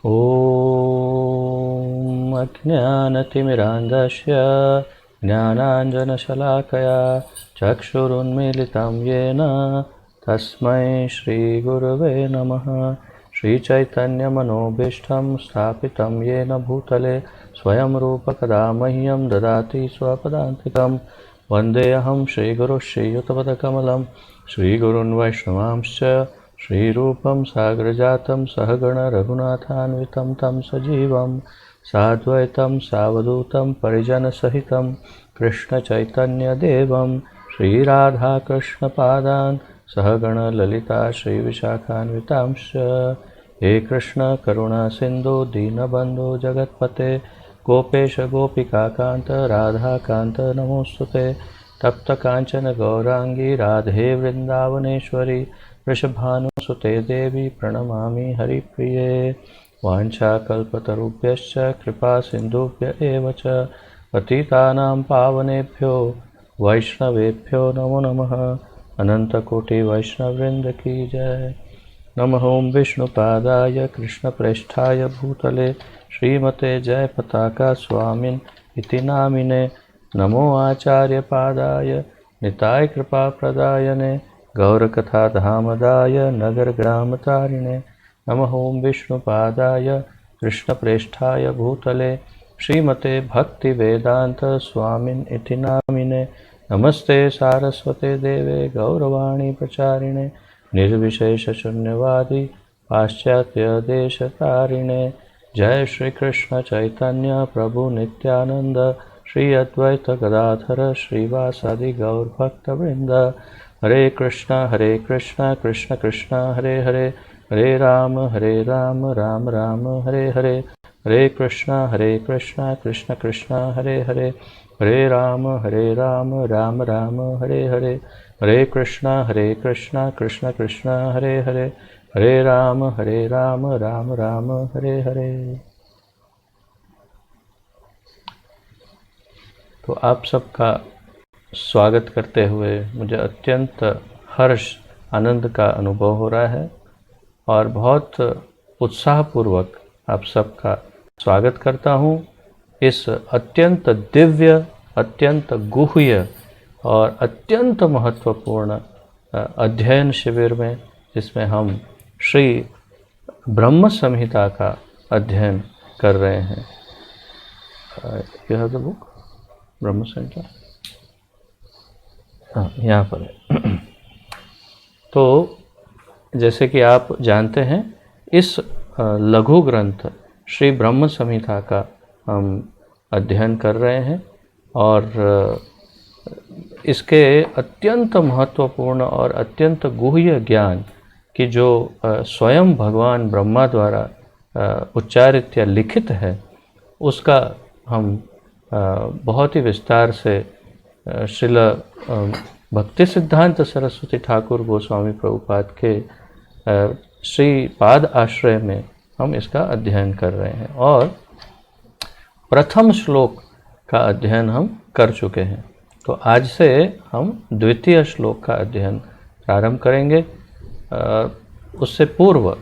ॐ अज्ञानतिमिरान्धस्य ज्ञानाञ्जनशलाकया चक्षुरुन्मीलितं येन तस्मै श्रीगुरवे नमः। श्रीचैतन्यमनोभीष्टं स्थापितं येन भूतले स्वयं रूपकदा मह्यं ददाति स्वपदान्तिकं। वन्देऽहं श्रीगुरुः श्रीयुतपदकमलं श्रीगुरून् वैष्णवांश्च श्रीरूपं साग्रजातं सहगण रघुनाथान्वितं तं सजीवं साद्वैतं सावधूतं परिजनसहितं कृष्णचैतन्यदेवं श्रीराधाकृष्णपादान् सहगण ललिता श्रीविशाखान्वितांश्च। हे कृष्ण करुणा सिन्धु दीनबन्धो जगत्पते गोपेश गोपिकान्त राधाकान्त नमोस्तुते। तप्त कांचन गौरांगी राधे वृंदावनेश्वरी वृषभानुसुते देवी प्रणमामि हरिप्रिये। वाञ्छाकल्पतरुभ्यश्च कृपा सिन्धुभ्य एव च पतितानां पावनेभ्यो वैष्णवेभ्यो नमो नमः। अनंतकोटि वैष्णववृंद की जय। नमः ओं विष्णुपादाय कृष्णप्रेष्ठाय भूतले श्रीमते जयपताका स्वामिन् इति नामिने। नमो आचार्यपादाय निताय कृपाप्रदायने गौरकथाधामदाय नगरग्रामतारिणे। नमः ओं विष्णुपादाय कृष्णप्रेष्ठाय भूतले श्रीमते भक्तिवेदान्त स्वामिन् इति नामिने। नमस्ते सारस्वते देवे गौरवाणी प्रचारिणे निर्विशेषशून्यवादी पाश्चात्यदेशतारिणे। जय श्री कृष्ण चैतन्य प्रभु नित्यानंद श्री अद्वैत गदाधर श्रीवासादि गौरभक्तवृंद। हरे कृष्णा कृष्ण कृष्ण हरे हरे हरे राम राम राम हरे हरे। हरे कृष्णा कृष्ण कृष्ण हरे हरे हरे राम राम राम हरे हरे। हरे कृष्णा कृष्ण कृष्ण हरे हरे हरे राम राम राम हरे हरे। तो आप सबका स्वागत करते हुए मुझे अत्यंत हर्ष आनंद का अनुभव हो रहा है और बहुत उत्साहपूर्वक आप सबका स्वागत करता हूँ इस अत्यंत दिव्य, अत्यंत गुह्य और अत्यंत महत्वपूर्ण अध्ययन शिविर में, जिसमें हम श्री ब्रह्म संहिता का अध्ययन कर रहे हैं। यह द बुक ब्रह्म संहिता यहाँ पर है। तो जैसे कि आप जानते हैं, इस लघु ग्रंथ श्री ब्रह्म संहिता का हम अध्ययन कर रहे हैं और इसके अत्यंत महत्वपूर्ण और अत्यंत गुह्य ज्ञान की जो स्वयं भगवान ब्रह्मा द्वारा उच्चारित या लिखित है, उसका हम बहुत ही विस्तार से श्रील भक्ति सिद्धांत सरस्वती ठाकुर गोस्वामी प्रभुपाद के श्री पाद आश्रय में हम इसका अध्ययन कर रहे हैं और प्रथम श्लोक का अध्ययन हम कर चुके हैं। तो आज से हम द्वितीय श्लोक का अध्ययन प्रारंभ करेंगे। उससे पूर्व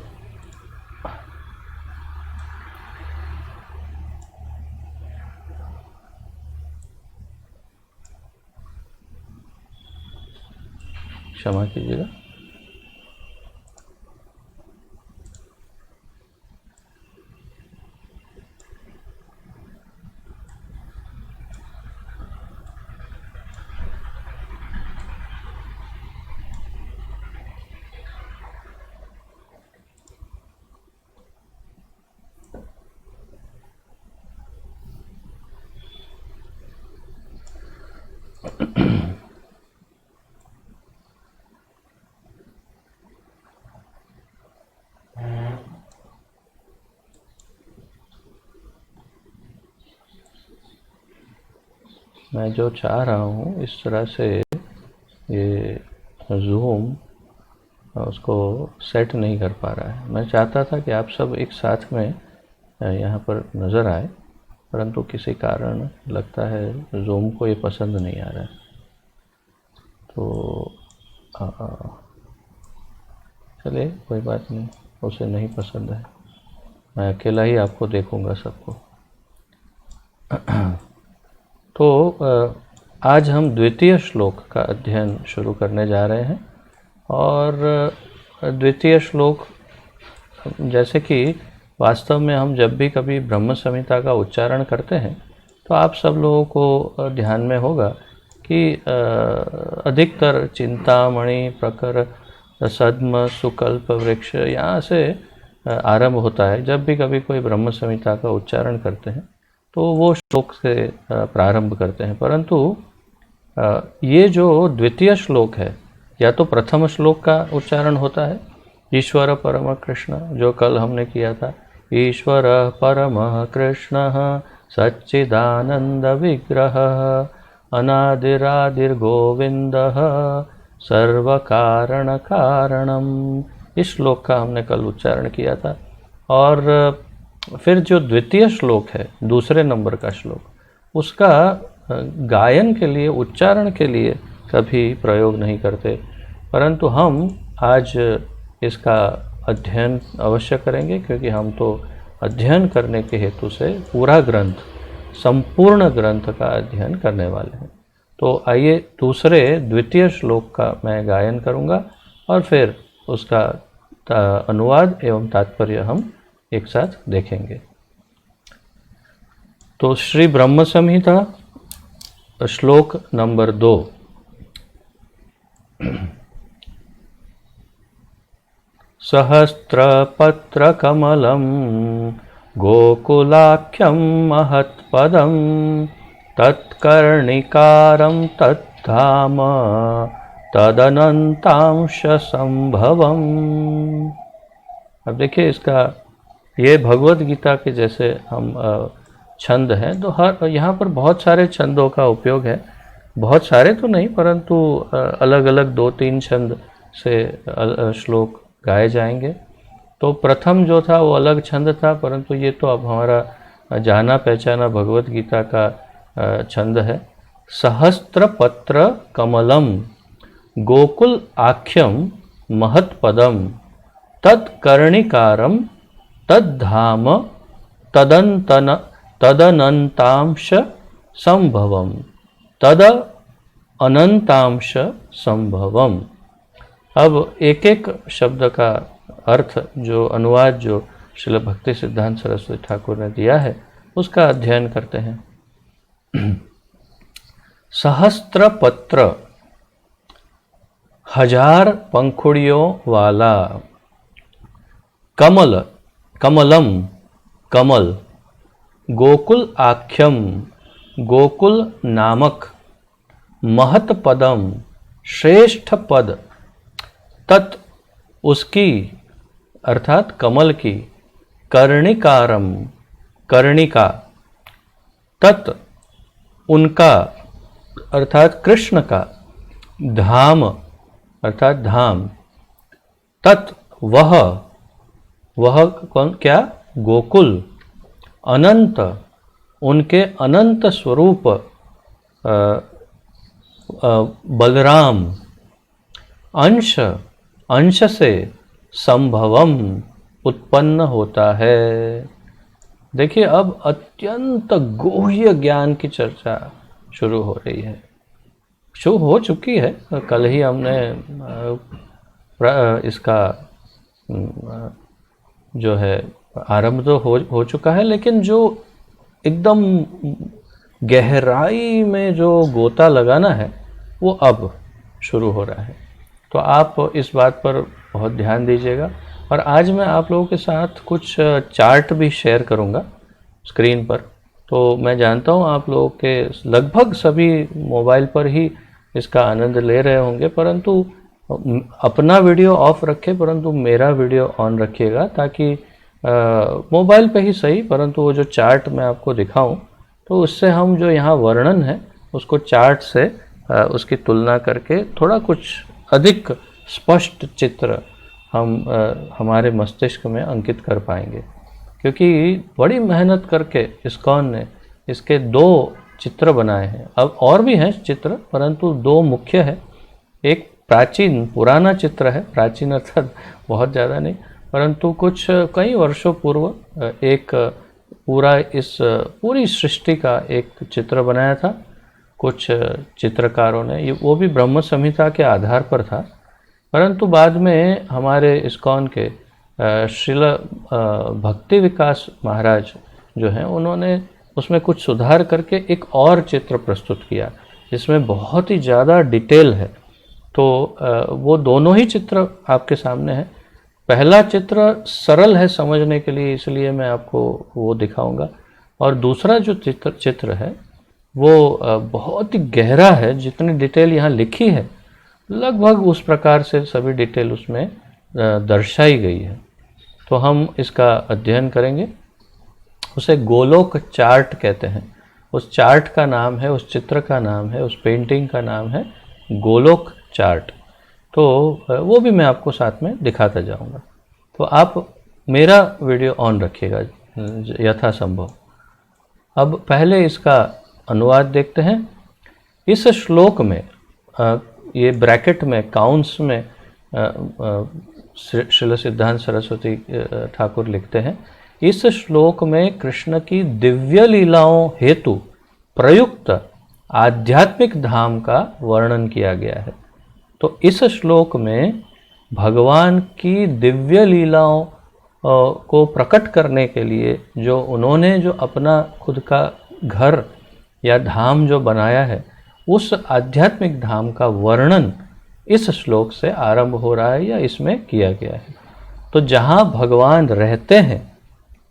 क्षमा कीजिएगा। मैं जो चाह रहा हूँ, इस तरह से ये ज़ूम उसको सेट नहीं कर पा रहा है। मैं चाहता था कि आप सब एक साथ में यहाँ पर नज़र आए, परंतु किसी कारण लगता है ज़ूम को ये पसंद नहीं आ रहा है। तो चलिए, कोई बात नहीं, उसे नहीं पसंद है। मैं अकेला ही आपको देखूंगा सबको। तो आज हम द्वितीय श्लोक का अध्ययन शुरू करने जा रहे हैं। और द्वितीय श्लोक, जैसे कि वास्तव में हम जब भी कभी ब्रह्म संहिता का उच्चारण करते हैं तो आप सब लोगों को ध्यान में होगा कि अधिकतर चिंतामणि, प्रकर, सद्म, सुकल्प वृक्ष, यहाँ से आरंभ होता है। जब भी कभी कोई ब्रह्म संहिता का उच्चारण करते हैं तो वो श्लोक से प्रारंभ करते हैं। परंतु ये जो द्वितीय श्लोक है, या तो प्रथम श्लोक का उच्चारण होता है ईश्वर परम कृष्ण, जो कल हमने किया था, ईश्वर परम कृष्ण सच्चिदानंद विग्रह अनादिरादिर्गोविंद सर्व कारण कारणम। इस श्लोक का हमने कल उच्चारण किया था। और फिर जो द्वितीय श्लोक है, दूसरे नंबर का श्लोक, उसका गायन के लिए, उच्चारण के लिए कभी प्रयोग नहीं करते, परंतु हम आज इसका अध्ययन अवश्य करेंगे, क्योंकि हम तो अध्ययन करने के हेतु से पूरा ग्रंथ, संपूर्ण ग्रंथ का अध्ययन करने वाले हैं। तो आइए दूसरे द्वितीय श्लोक का मैं गायन करूंगा और फिर उसका अनुवाद एवं तात्पर्य हम एक साथ देखेंगे। तो श्री ब्रह्म संहिता श्लोक नंबर 2। सहस्रपत्रकमलं गोकुलाख्यं महत्पदं तत्कर्णिकारं तद्धाम तदनंतांश संभवम। अब देखिए, इसका ये भगवद गीता के जैसे हम छंद हैं, तो हर यहाँ पर बहुत सारे छंदों का उपयोग है। बहुत सारे तो नहीं, परंतु अलग अलग 2-3 छंद से श्लोक गाए जाएंगे। तो प्रथम जो था वो अलग छंद था, परंतु ये तो अब हमारा जाना पहचाना भगवद गीता का छंद है। सहस्त्र पत्र कमलम गोकुल आख्यम महत्पदम तत्कर्णिकारम तद्धाम तदनंतांश संभवम तद अनंतांश संभवम। अब एक एक शब्द का अर्थ, जो अनुवाद जो श्रील भक्ति सिद्धांत सरस्वती ठाकुर ने दिया है, उसका अध्ययन करते हैं। सहस्त्र पत्र, 1000 पंखुड़ियों वाला, कमल, कमलम, कमल, गोकुल आख्यम, गोकुल नामक, महत पदम, श्रेष्ठ पद, तत् उसकी अर्थात कमल की, कर्णिकारम कर्णिका, तत् उनका अर्थात कृष्ण का, धाम अर्थात धाम, तत् वह कौन, क्या, गोकुल, अनंत उनके अनंत स्वरूप बलराम, अंश अंश से, संभवम उत्पन्न होता है। देखिए, अब अत्यंत गुह्य ज्ञान की चर्चा शुरू हो रही है, शुरू हो चुकी है। कल ही हमने इसका जो है आरंभ तो हो चुका है, लेकिन जो एकदम गहराई में जो गोता लगाना है वो अब शुरू हो रहा है। तो आप इस बात पर बहुत ध्यान दीजिएगा। और आज मैं आप लोगों के साथ कुछ चार्ट भी शेयर करूंगा स्क्रीन पर। तो मैं जानता हूं आप लोगों के लगभग सभी मोबाइल पर ही इसका आनंद ले रहे होंगे, परंतु अपना वीडियो ऑफ रखें, परंतु मेरा वीडियो ऑन रखिएगा, ताकि मोबाइल पे ही सही, परंतु वो जो चार्ट मैं आपको दिखाऊं तो उससे हम जो यहाँ वर्णन है उसको चार्ट से उसकी तुलना करके थोड़ा कुछ अधिक स्पष्ट चित्र हम हमारे मस्तिष्क में अंकित कर पाएंगे। क्योंकि बड़ी मेहनत करके इस्कॉन ने इसके 2 चित्र बनाए हैं। अब और भी हैं चित्र, परंतु 2 मुख्य है। एक प्राचीन पुराना चित्र है, प्राचीन अर्थात बहुत ज़्यादा नहीं, परंतु कुछ कई वर्षों पूर्व एक पूरा इस पूरी सृष्टि का एक चित्र बनाया था कुछ चित्रकारों ने। ये वो भी ब्रह्म संहिता के आधार पर था, परंतु बाद में हमारे इस्कॉन के श्रील भक्ति विकास महाराज जो हैं, उन्होंने उसमें कुछ सुधार करके एक और चित्र प्रस्तुत किया जिसमें बहुत ही ज़्यादा डिटेल है। तो वो दोनों ही चित्र आपके सामने हैं। पहला चित्र सरल है समझने के लिए, इसलिए मैं आपको वो दिखाऊंगा, और दूसरा जो चित्र है वो बहुत ही गहरा है। जितनी डिटेल यहाँ लिखी है लगभग उस प्रकार से सभी डिटेल उसमें दर्शाई गई है। तो हम इसका अध्ययन करेंगे। उसे गोलोक चार्ट कहते हैं। उस चार्ट का नाम है, उस चित्र का नाम है, उस पेंटिंग का नाम है गोलोक चार्ट। तो वो भी मैं आपको साथ में दिखाता जाऊंगा। तो आप मेरा वीडियो ऑन रखिएगा यथासंभव। अब पहले इसका अनुवाद देखते हैं। इस श्लोक में ये ब्रैकेट में काउंस में श्रील सिद्धांत सरस्वती ठाकुर लिखते हैं, इस श्लोक में कृष्ण की दिव्य लीलाओं हेतु प्रयुक्त आध्यात्मिक धाम का वर्णन किया गया है। तो इस श्लोक में भगवान की दिव्य लीलाओं को प्रकट करने के लिए जो उन्होंने जो अपना खुद का घर या धाम जो बनाया है, उस आध्यात्मिक धाम का वर्णन इस श्लोक से आरंभ हो रहा है या इसमें किया गया है। तो जहाँ भगवान रहते हैं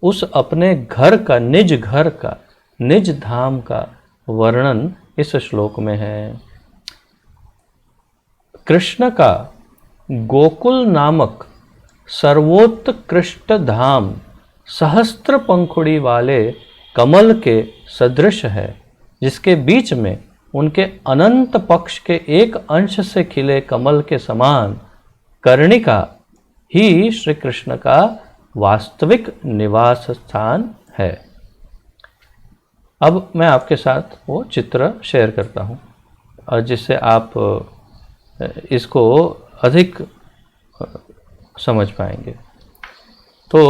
उस अपने घर का, निज घर का, निज धाम का वर्णन इस श्लोक में है। कृष्ण का गोकुल नामक सर्वोत्कृष्ट धाम सहस्त्र पंखुड़ी वाले कमल के सदृश है, जिसके बीच में उनके अनंत पक्ष के एक अंश से खिले कमल के समान कर्णिका ही श्री कृष्ण का वास्तविक निवास स्थान है। अब मैं आपके साथ वो चित्र शेयर करता हूँ और जिससे आप इसको अधिक समझ पाएंगे। तो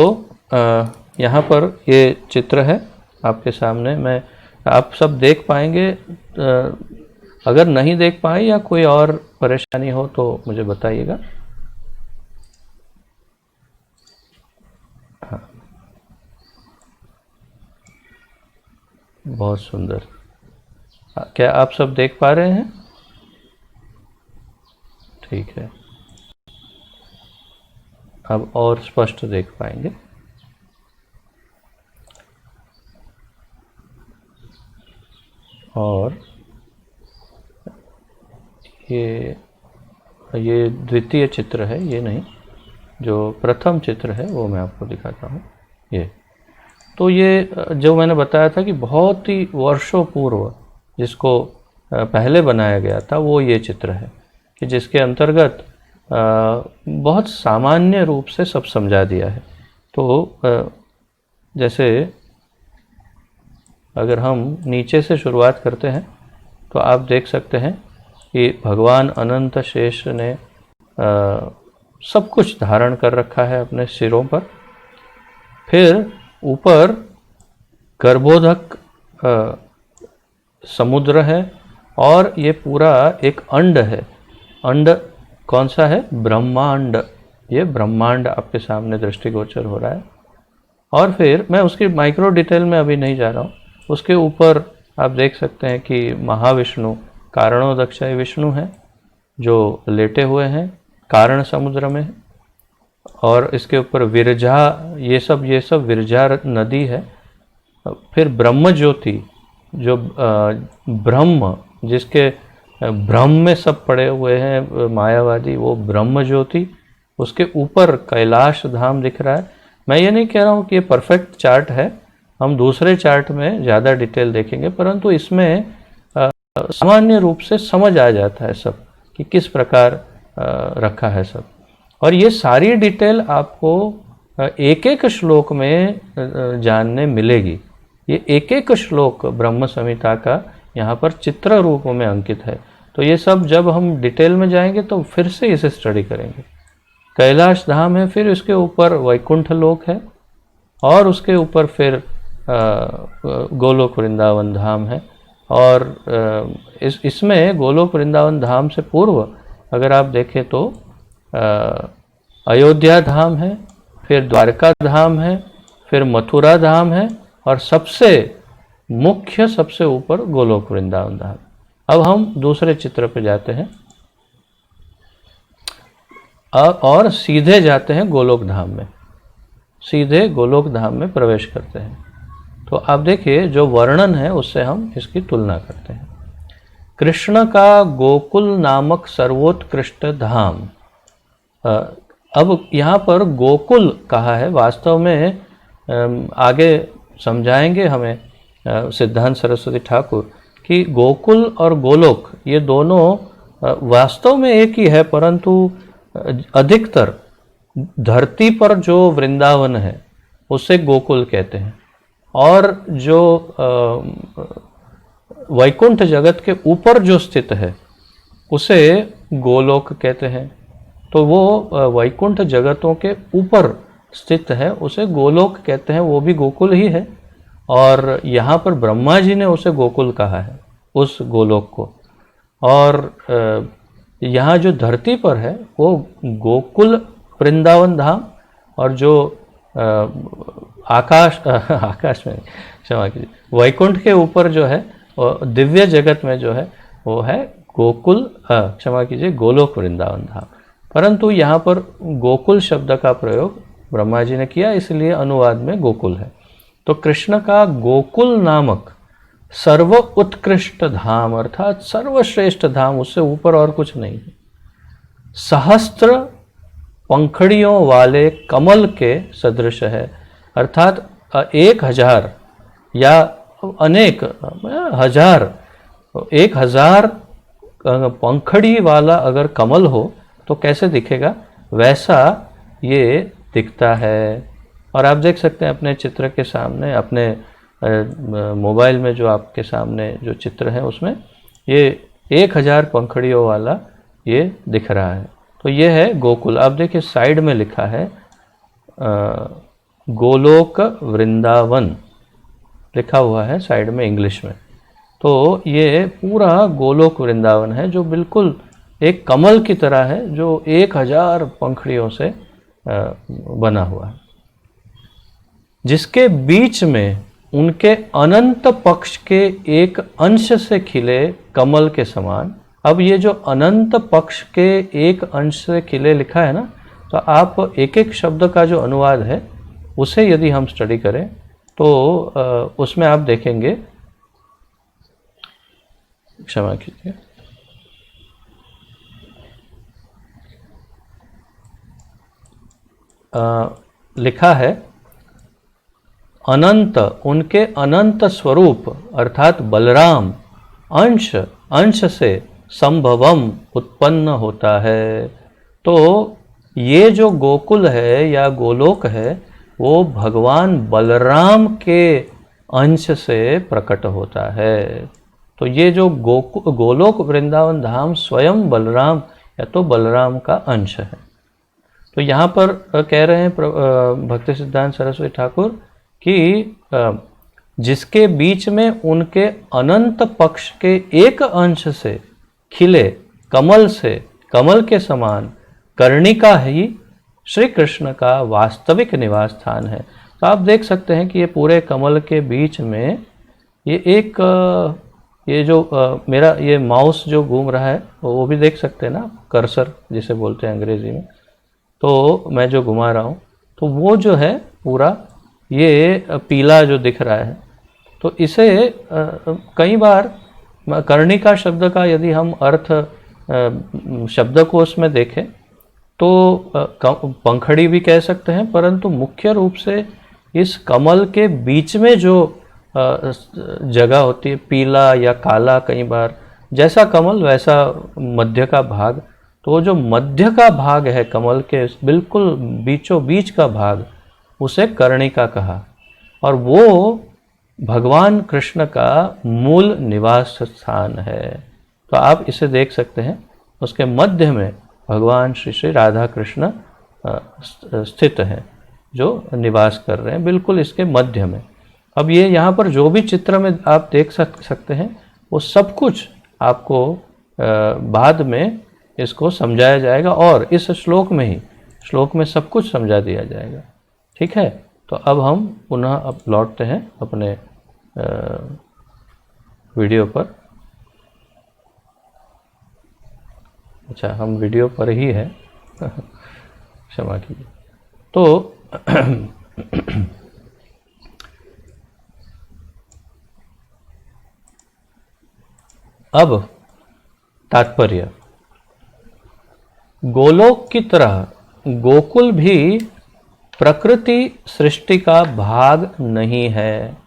यहाँ पर ये चित्र है आपके सामने। मैं आप सब देख पाएंगे। अगर नहीं देख पाए या कोई और परेशानी हो तो मुझे बताइएगा। हाँ, बहुत सुंदर। क्या आप सब देख पा रहे हैं? ठीक है, अब और स्पष्ट देख पाएंगे। और ये द्वितीय चित्र है, ये नहीं, जो प्रथम चित्र है वो मैं आपको दिखाता हूँ। ये तो ये जो मैंने बताया था कि बहुत ही वर्षों पूर्व जिसको पहले बनाया गया था, वो ये चित्र है कि जिसके अंतर्गत बहुत सामान्य रूप से सब समझा दिया है। तो जैसे अगर हम नीचे से शुरुआत करते हैं तो आप देख सकते हैं कि भगवान अनंत शेष ने सब कुछ धारण कर रखा है अपने सिरों पर। फिर ऊपर गर्भोदक समुद्र है और ये पूरा एक अंड है। अंड कौन सा है? ब्रह्मांड। ये ब्रह्मांड आपके सामने दृष्टिगोचर हो रहा है। और फिर मैं उसकी माइक्रो डिटेल में अभी नहीं जा रहा हूँ। उसके ऊपर आप देख सकते हैं कि महाविष्णु कारणोदक्षय विष्णु हैं जो लेटे हुए हैं कारण समुद्र में। और इसके ऊपर विरजा, ये सब विरजा नदी है। फिर ब्रह्म ज्योति, जो ब्रह्म जिसके ब्रह्म में सब पड़े हुए हैं मायावादी, वो ब्रह्म ज्योति। उसके ऊपर कैलाश धाम दिख रहा है। मैं ये नहीं कह रहा हूँ कि ये परफेक्ट चार्ट है, हम दूसरे चार्ट में ज़्यादा डिटेल देखेंगे, परंतु इसमें सामान्य रूप से समझ आ जाता है सब कि किस प्रकार रखा है सब। और ये सारी डिटेल आपको एक एक श्लोक में जानने मिलेगी। ये एक एक श्लोक ब्रह्म संहिता का यहाँ पर चित्र रूप में अंकित है। तो ये सब जब हम डिटेल में जाएंगे तो फिर से इसे स्टडी करेंगे। कैलाश धाम है, फिर इसके ऊपर वैकुंठ लोक है, और उसके ऊपर फिर गोलोक वृंदावन धाम है। और इसमें गोलोक वृंदावन धाम से पूर्व अगर आप देखें तो अयोध्या धाम है, फिर द्वारका धाम है, फिर मथुरा धाम है, और सबसे मुख्य सबसे ऊपर गोलोक वृंदावन धाम। अब हम दूसरे चित्र पे जाते हैं और सीधे जाते हैं गोलोक धाम में, सीधे गोलोक धाम में प्रवेश करते हैं। तो आप देखिए जो वर्णन है उससे हम इसकी तुलना करते हैं। कृष्ण का गोकुल नामक सर्वोत्कृष्ट धाम। अब यहाँ पर गोकुल कहा है, वास्तव में आगे समझाएंगे हमें सिद्धांत सरस्वती ठाकुर कि गोकुल और गोलोक ये दोनों वास्तव में एक ही है, परंतु अधिकतर धरती पर जो वृंदावन है उसे गोकुल कहते हैं, और जो वैकुंठ जगत के ऊपर जो स्थित है उसे गोलोक कहते हैं। तो वो वैकुंठ जगतों के ऊपर स्थित है, उसे गोलोक कहते हैं, वो भी गोकुल ही है। और यहाँ पर ब्रह्मा जी ने उसे गोकुल कहा है, उस गोलोक को। और यहाँ जो धरती पर है वो गोकुल वृंदावन धाम, और जो आकाश में, क्षमा कीजिए, वैकुंठ के ऊपर जो है दिव्य जगत में जो है वो है गोकुल, क्षमा कीजिए, गोलोक वृंदावन धाम। परंतु यहाँ पर गोकुल शब्द का प्रयोग ब्रह्मा जी ने किया, इसलिए अनुवाद में गोकुल है। तो कृष्ण का गोकुल नामक सर्व उत्कृष्ट धाम अर्थात सर्वश्रेष्ठ धाम, उससे ऊपर और कुछ नहीं है। सहस्त्र पंखड़ियों वाले कमल के सदृश है, अर्थात 1000 या अनेक हजार, 1000 पंखड़ी वाला अगर कमल हो तो कैसे दिखेगा, वैसा ये दिखता है। और आप देख सकते हैं अपने चित्र के सामने, अपने मोबाइल में जो आपके सामने जो चित्र है उसमें ये 1000 पंखड़ियों वाला ये दिख रहा है। तो ये है गोकुल। आप देखिए साइड में लिखा है गोलोक वृंदावन लिखा हुआ है साइड में इंग्लिश में। तो ये पूरा गोलोक वृंदावन है जो बिल्कुल एक कमल की तरह है, जो 1000 पंखड़ियों से बना हुआ है, जिसके बीच में उनके अनंत पक्ष के एक अंश से खिले कमल के समान। अब ये जो अनंत पक्ष के एक अंश से खिले लिखा है ना, तो आप एक एक शब्द का जो अनुवाद है उसे यदि हम स्टडी करें तो उसमें आप देखेंगे, क्षमा कीजिए, लिखा है अनंत, उनके अनंत स्वरूप अर्थात बलराम अंश से संभवम उत्पन्न होता है। तो ये जो गोकुल है या गोलोक है वो भगवान बलराम के अंश से प्रकट होता है। तो ये जो गोलोक वृंदावन धाम स्वयं बलराम या तो बलराम का अंश है। तो यहाँ पर कह रहे हैं भक्ति सिद्धांत सरस्वती ठाकुर कि जिसके बीच में उनके अनंत पक्ष के एक अंश से खिले कमल के समान कर्णिका ही श्री कृष्ण का वास्तविक निवास स्थान है। तो आप देख सकते हैं कि ये पूरे कमल के बीच में ये जो मेरा ये माउस जो घूम रहा है वो भी देख सकते हैं ना, कर्सर जिसे बोलते हैं अंग्रेजी में। तो मैं जो घुमा रहा हूँ तो वो जो है पूरा ये पीला जो दिख रहा है, तो इसे कई बार कर्णिका शब्द का यदि हम अर्थ शब्दकोश में देखें तो पंखड़ी भी कह सकते हैं, परंतु मुख्य रूप से इस कमल के बीच में जो जगह होती है, पीला या काला, कई बार जैसा कमल वैसा मध्य का भाग, तो वो जो मध्य का भाग है कमल के बिल्कुल बीचों बीच का भाग, उसे कर्णिका कहा। और वो भगवान कृष्ण का मूल निवास स्थान है। तो आप इसे देख सकते हैं, उसके मध्य में भगवान श्री श्री राधा कृष्ण स्थित हैं, जो निवास कर रहे हैं बिल्कुल इसके मध्य में। अब ये यहाँ पर जो भी चित्र में आप देख सकते हैं वो सब कुछ आपको बाद में इसको समझाया जाएगा और इस श्लोक में सब कुछ समझा दिया जाएगा। ठीक है, तो अब हम पुनः अब लौटते हैं अपने वीडियो पर। अच्छा, हम वीडियो पर ही हैं क्षमा कीजिए। तो अब तात्पर्य, गोलोक की तरह गोकुल भी प्रकृति सृष्टि का भाग नहीं है।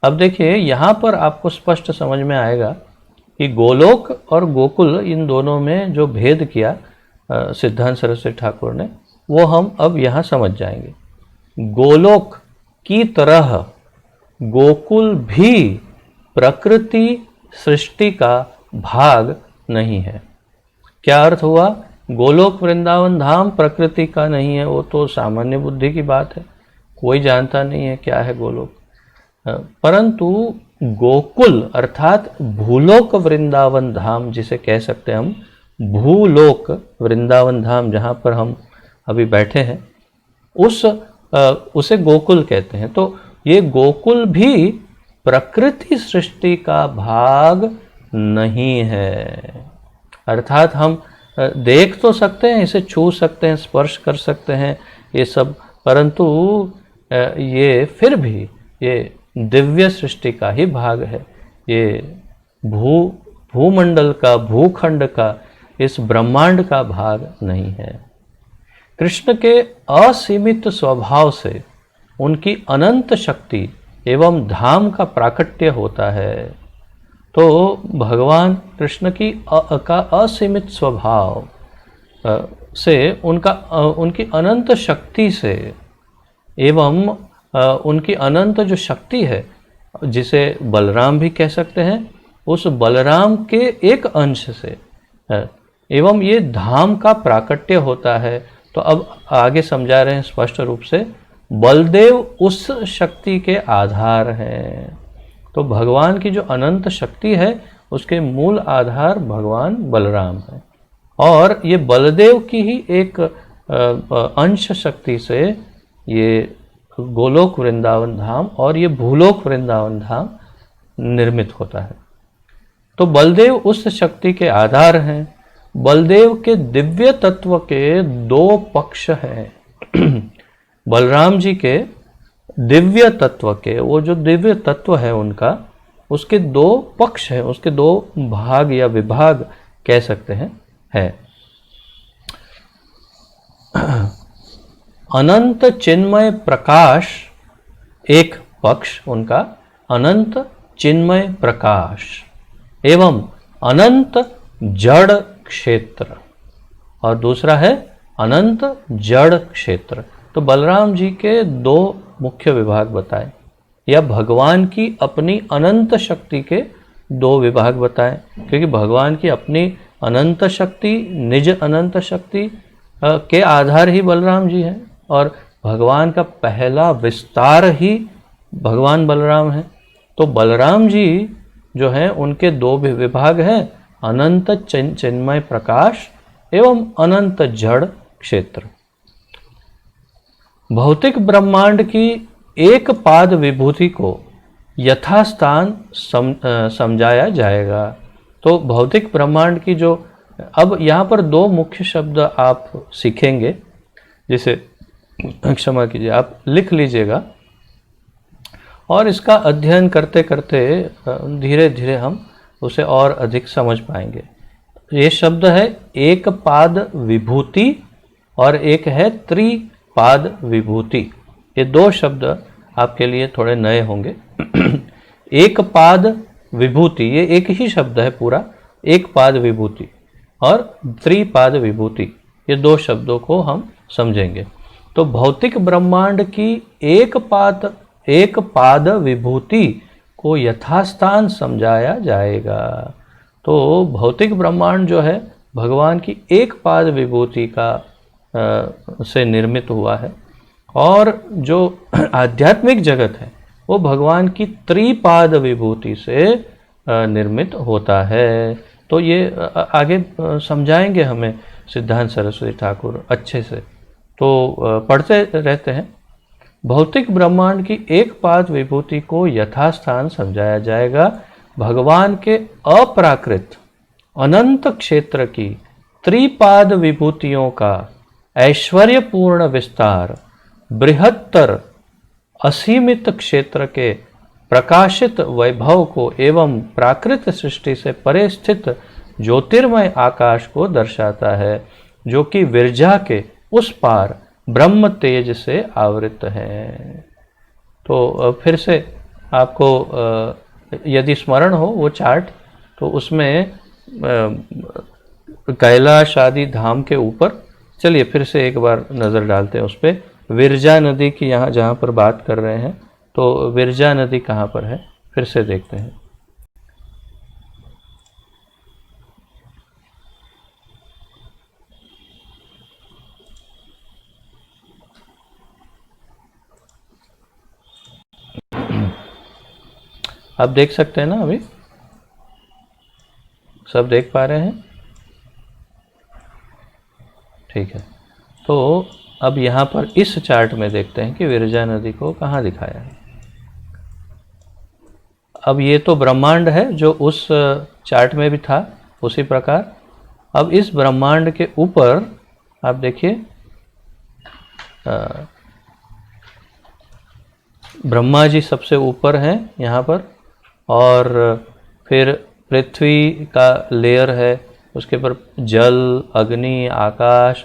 अब देखिए यहाँ पर आपको स्पष्ट समझ में आएगा कि गोलोक और गोकुल इन दोनों में जो भेद किया सिद्धांत सरस्वती ठाकुर ने, वो हम अब यहाँ समझ जाएंगे। गोलोक की तरह गोकुल भी प्रकृति सृष्टि का भाग नहीं है। क्या अर्थ हुआ? गोलोक वृंदावन धाम प्रकृति का नहीं है, वो तो सामान्य बुद्धि की बात है, कोई जानता नहीं है क्या है गोलोक। परंतु गोकुल अर्थात भूलोक वृंदावन धाम, जिसे कह सकते हैं हम भूलोक वृंदावन धाम, जहाँ पर हम अभी बैठे हैं, उसे गोकुल कहते हैं। तो ये गोकुल भी प्रकृति सृष्टि का भाग नहीं है। अर्थात हम देख तो सकते हैं, इसे छू सकते हैं, स्पर्श कर सकते हैं ये सब, परंतु ये फिर भी ये दिव्य सृष्टि का ही भाग है। ये भूमंडल का, भूखंड का, इस ब्रह्मांड का भाग नहीं है। कृष्ण के असीमित स्वभाव से उनकी अनंत शक्ति एवं धाम का प्राकट्य होता है। तो भगवान कृष्ण का असीमित स्वभाव से, उनकी अनंत शक्ति से एवं उनकी अनंत जो शक्ति है, जिसे बलराम भी कह सकते हैं, उस बलराम के एक अंश से एवं ये धाम का प्राकट्य होता है। तो अब आगे समझा रहे हैं स्पष्ट रूप से, बलदेव उस शक्ति के आधार हैं। तो भगवान की जो अनंत शक्ति है उसके मूल आधार भगवान बलराम है, और ये बलदेव की ही एक अंश शक्ति से ये गोलोक वृंदावन धाम और ये भूलोक वृंदावन धाम निर्मित होता है। तो बलदेव उस शक्ति के आधार हैं। बलदेव के दिव्य तत्व के दो पक्ष हैं। बलराम जी के दिव्य तत्व के, वो जो दिव्य तत्व है उनका, उसके दो पक्ष हैं, उसके दो भाग या विभाग कह सकते हैं है। अनंत चिन्मय प्रकाश एक पक्ष उनका, अनंत चिन्मय प्रकाश, एवं अनंत जड़ क्षेत्र, और दूसरा है अनंत जड़ क्षेत्र। तो बलराम जी के दो मुख्य विभाग बताए, या भगवान की अपनी अनंत शक्ति के दो विभाग बताए, क्योंकि भगवान की अपनी अनंत शक्ति, निज अनंत शक्ति के आधार ही बलराम जी हैं, और भगवान का पहला विस्तार ही भगवान बलराम है। तो बलराम जी जो हैं उनके दो विभाग हैं, अनंत चिन्मय प्रकाश एवं अनंत जड़ क्षेत्र। भौतिक ब्रह्मांड की एक पाद विभूति को यथास्थान समझाया जाएगा। तो भौतिक ब्रह्मांड की जो, अब यहाँ पर दो मुख्य शब्द आप सीखेंगे, जिसे क्षमा कीजिए आप लिख लीजिएगा, और इसका अध्ययन करते करते धीरे धीरे हम उसे और अधिक समझ पाएंगे। ये शब्द है एक पाद विभूति और एक है त्रिपाद विभूति। ये दो शब्द आपके लिए थोड़े नए होंगे। एक पाद विभूति, ये एक ही शब्द है पूरा, एक पाद विभूति, और त्रिपाद विभूति, ये दो शब्दों को हम समझेंगे। तो भौतिक ब्रह्मांड की एक पाद विभूति को यथास्थान समझाया जाएगा। तो भौतिक ब्रह्मांड जो है भगवान की एक पाद विभूति का से निर्मित हुआ है। और जो आध्यात्मिक जगत है वो भगवान की त्रिपाद विभूति से निर्मित होता है। तो ये आगे समझाएंगे हमें सिद्धांत सरस्वती ठाकुर अच्छे से, तो पढ़ते रहते हैं। भौतिक ब्रह्मांड की एक पाद विभूति को यथास्थान समझाया जाएगा। भगवान के अप्राकृत अनंत क्षेत्र की त्रिपाद विभूतियों का ऐश्वर्यपूर्ण विस्तार, बृहत्तर असीमित क्षेत्र के प्रकाशित वैभव को एवं प्राकृत सृष्टि से परे स्थित ज्योतिर्मय आकाश को दर्शाता है, जो कि विरजा के उस पार ब्रह्म तेज से आवृत है। तो फिर से आपको यदि स्मरण हो वो चार्ट, तो उसमें कैलाश आदि धाम के ऊपर, चलिए फिर से एक बार नज़र डालते हैं उस पर। विरजा नदी की यहाँ जहाँ पर बात कर रहे हैं, तो विरजा नदी कहाँ पर है फिर से देखते हैं। आप देख सकते हैं ना, अभी सब देख पा रहे हैं? ठीक है। तो अब यहाँ पर इस चार्ट में देखते हैं कि विरजा नदी को कहाँ दिखाया है। अब ये तो ब्रह्मांड है जो उस चार्ट में भी था, उसी प्रकार अब इस ब्रह्मांड के ऊपर आप देखिए, ब्रह्मा जी सबसे ऊपर हैं यहाँ पर, और फिर पृथ्वी का लेयर है, उसके ऊपर जल, अग्नि, आकाश,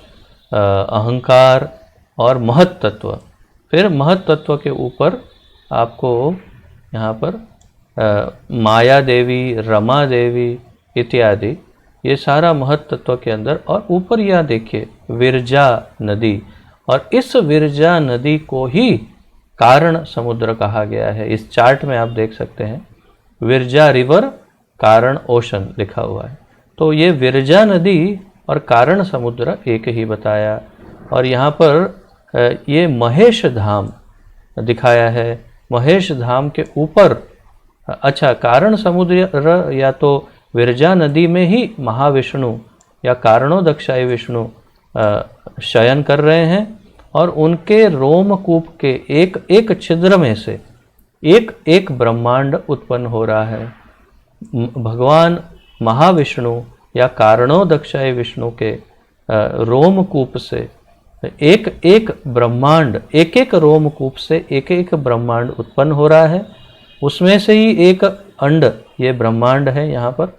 अहंकार और महत तत्व। फिर महत तत्व के ऊपर आपको यहाँ पर माया देवी, रमा देवी इत्यादि, ये सारा महत तत्व के अंदर। और ऊपर यह देखिए विरजा नदी, और इस विरजा नदी को ही कारण समुद्र कहा गया है। इस चार्ट में आप देख सकते हैं विरजा रिवर, कारण ओशन लिखा हुआ है। तो ये विरजा नदी और कारण समुद्र एक ही बताया। और यहाँ पर ये महेश धाम दिखाया है। महेश धाम के ऊपर, अच्छा, कारण समुद्र या तो विरजा नदी में ही महाविष्णु या कारणोदक्षाई विष्णु शयन कर रहे हैं, और उनके रोमकूप के एक एक छिद्र में से एक एक ब्रह्मांड उत्पन्न हो रहा है। भगवान महाविष्णु या कारणोदक्षाय विष्णु के रोमकूप से एक एक ब्रह्मांड, एक एक रोमकूप से एक एक ब्रह्मांड उत्पन्न हो रहा है। उसमें से ही एक अंड ये ब्रह्मांड है यहाँ पर।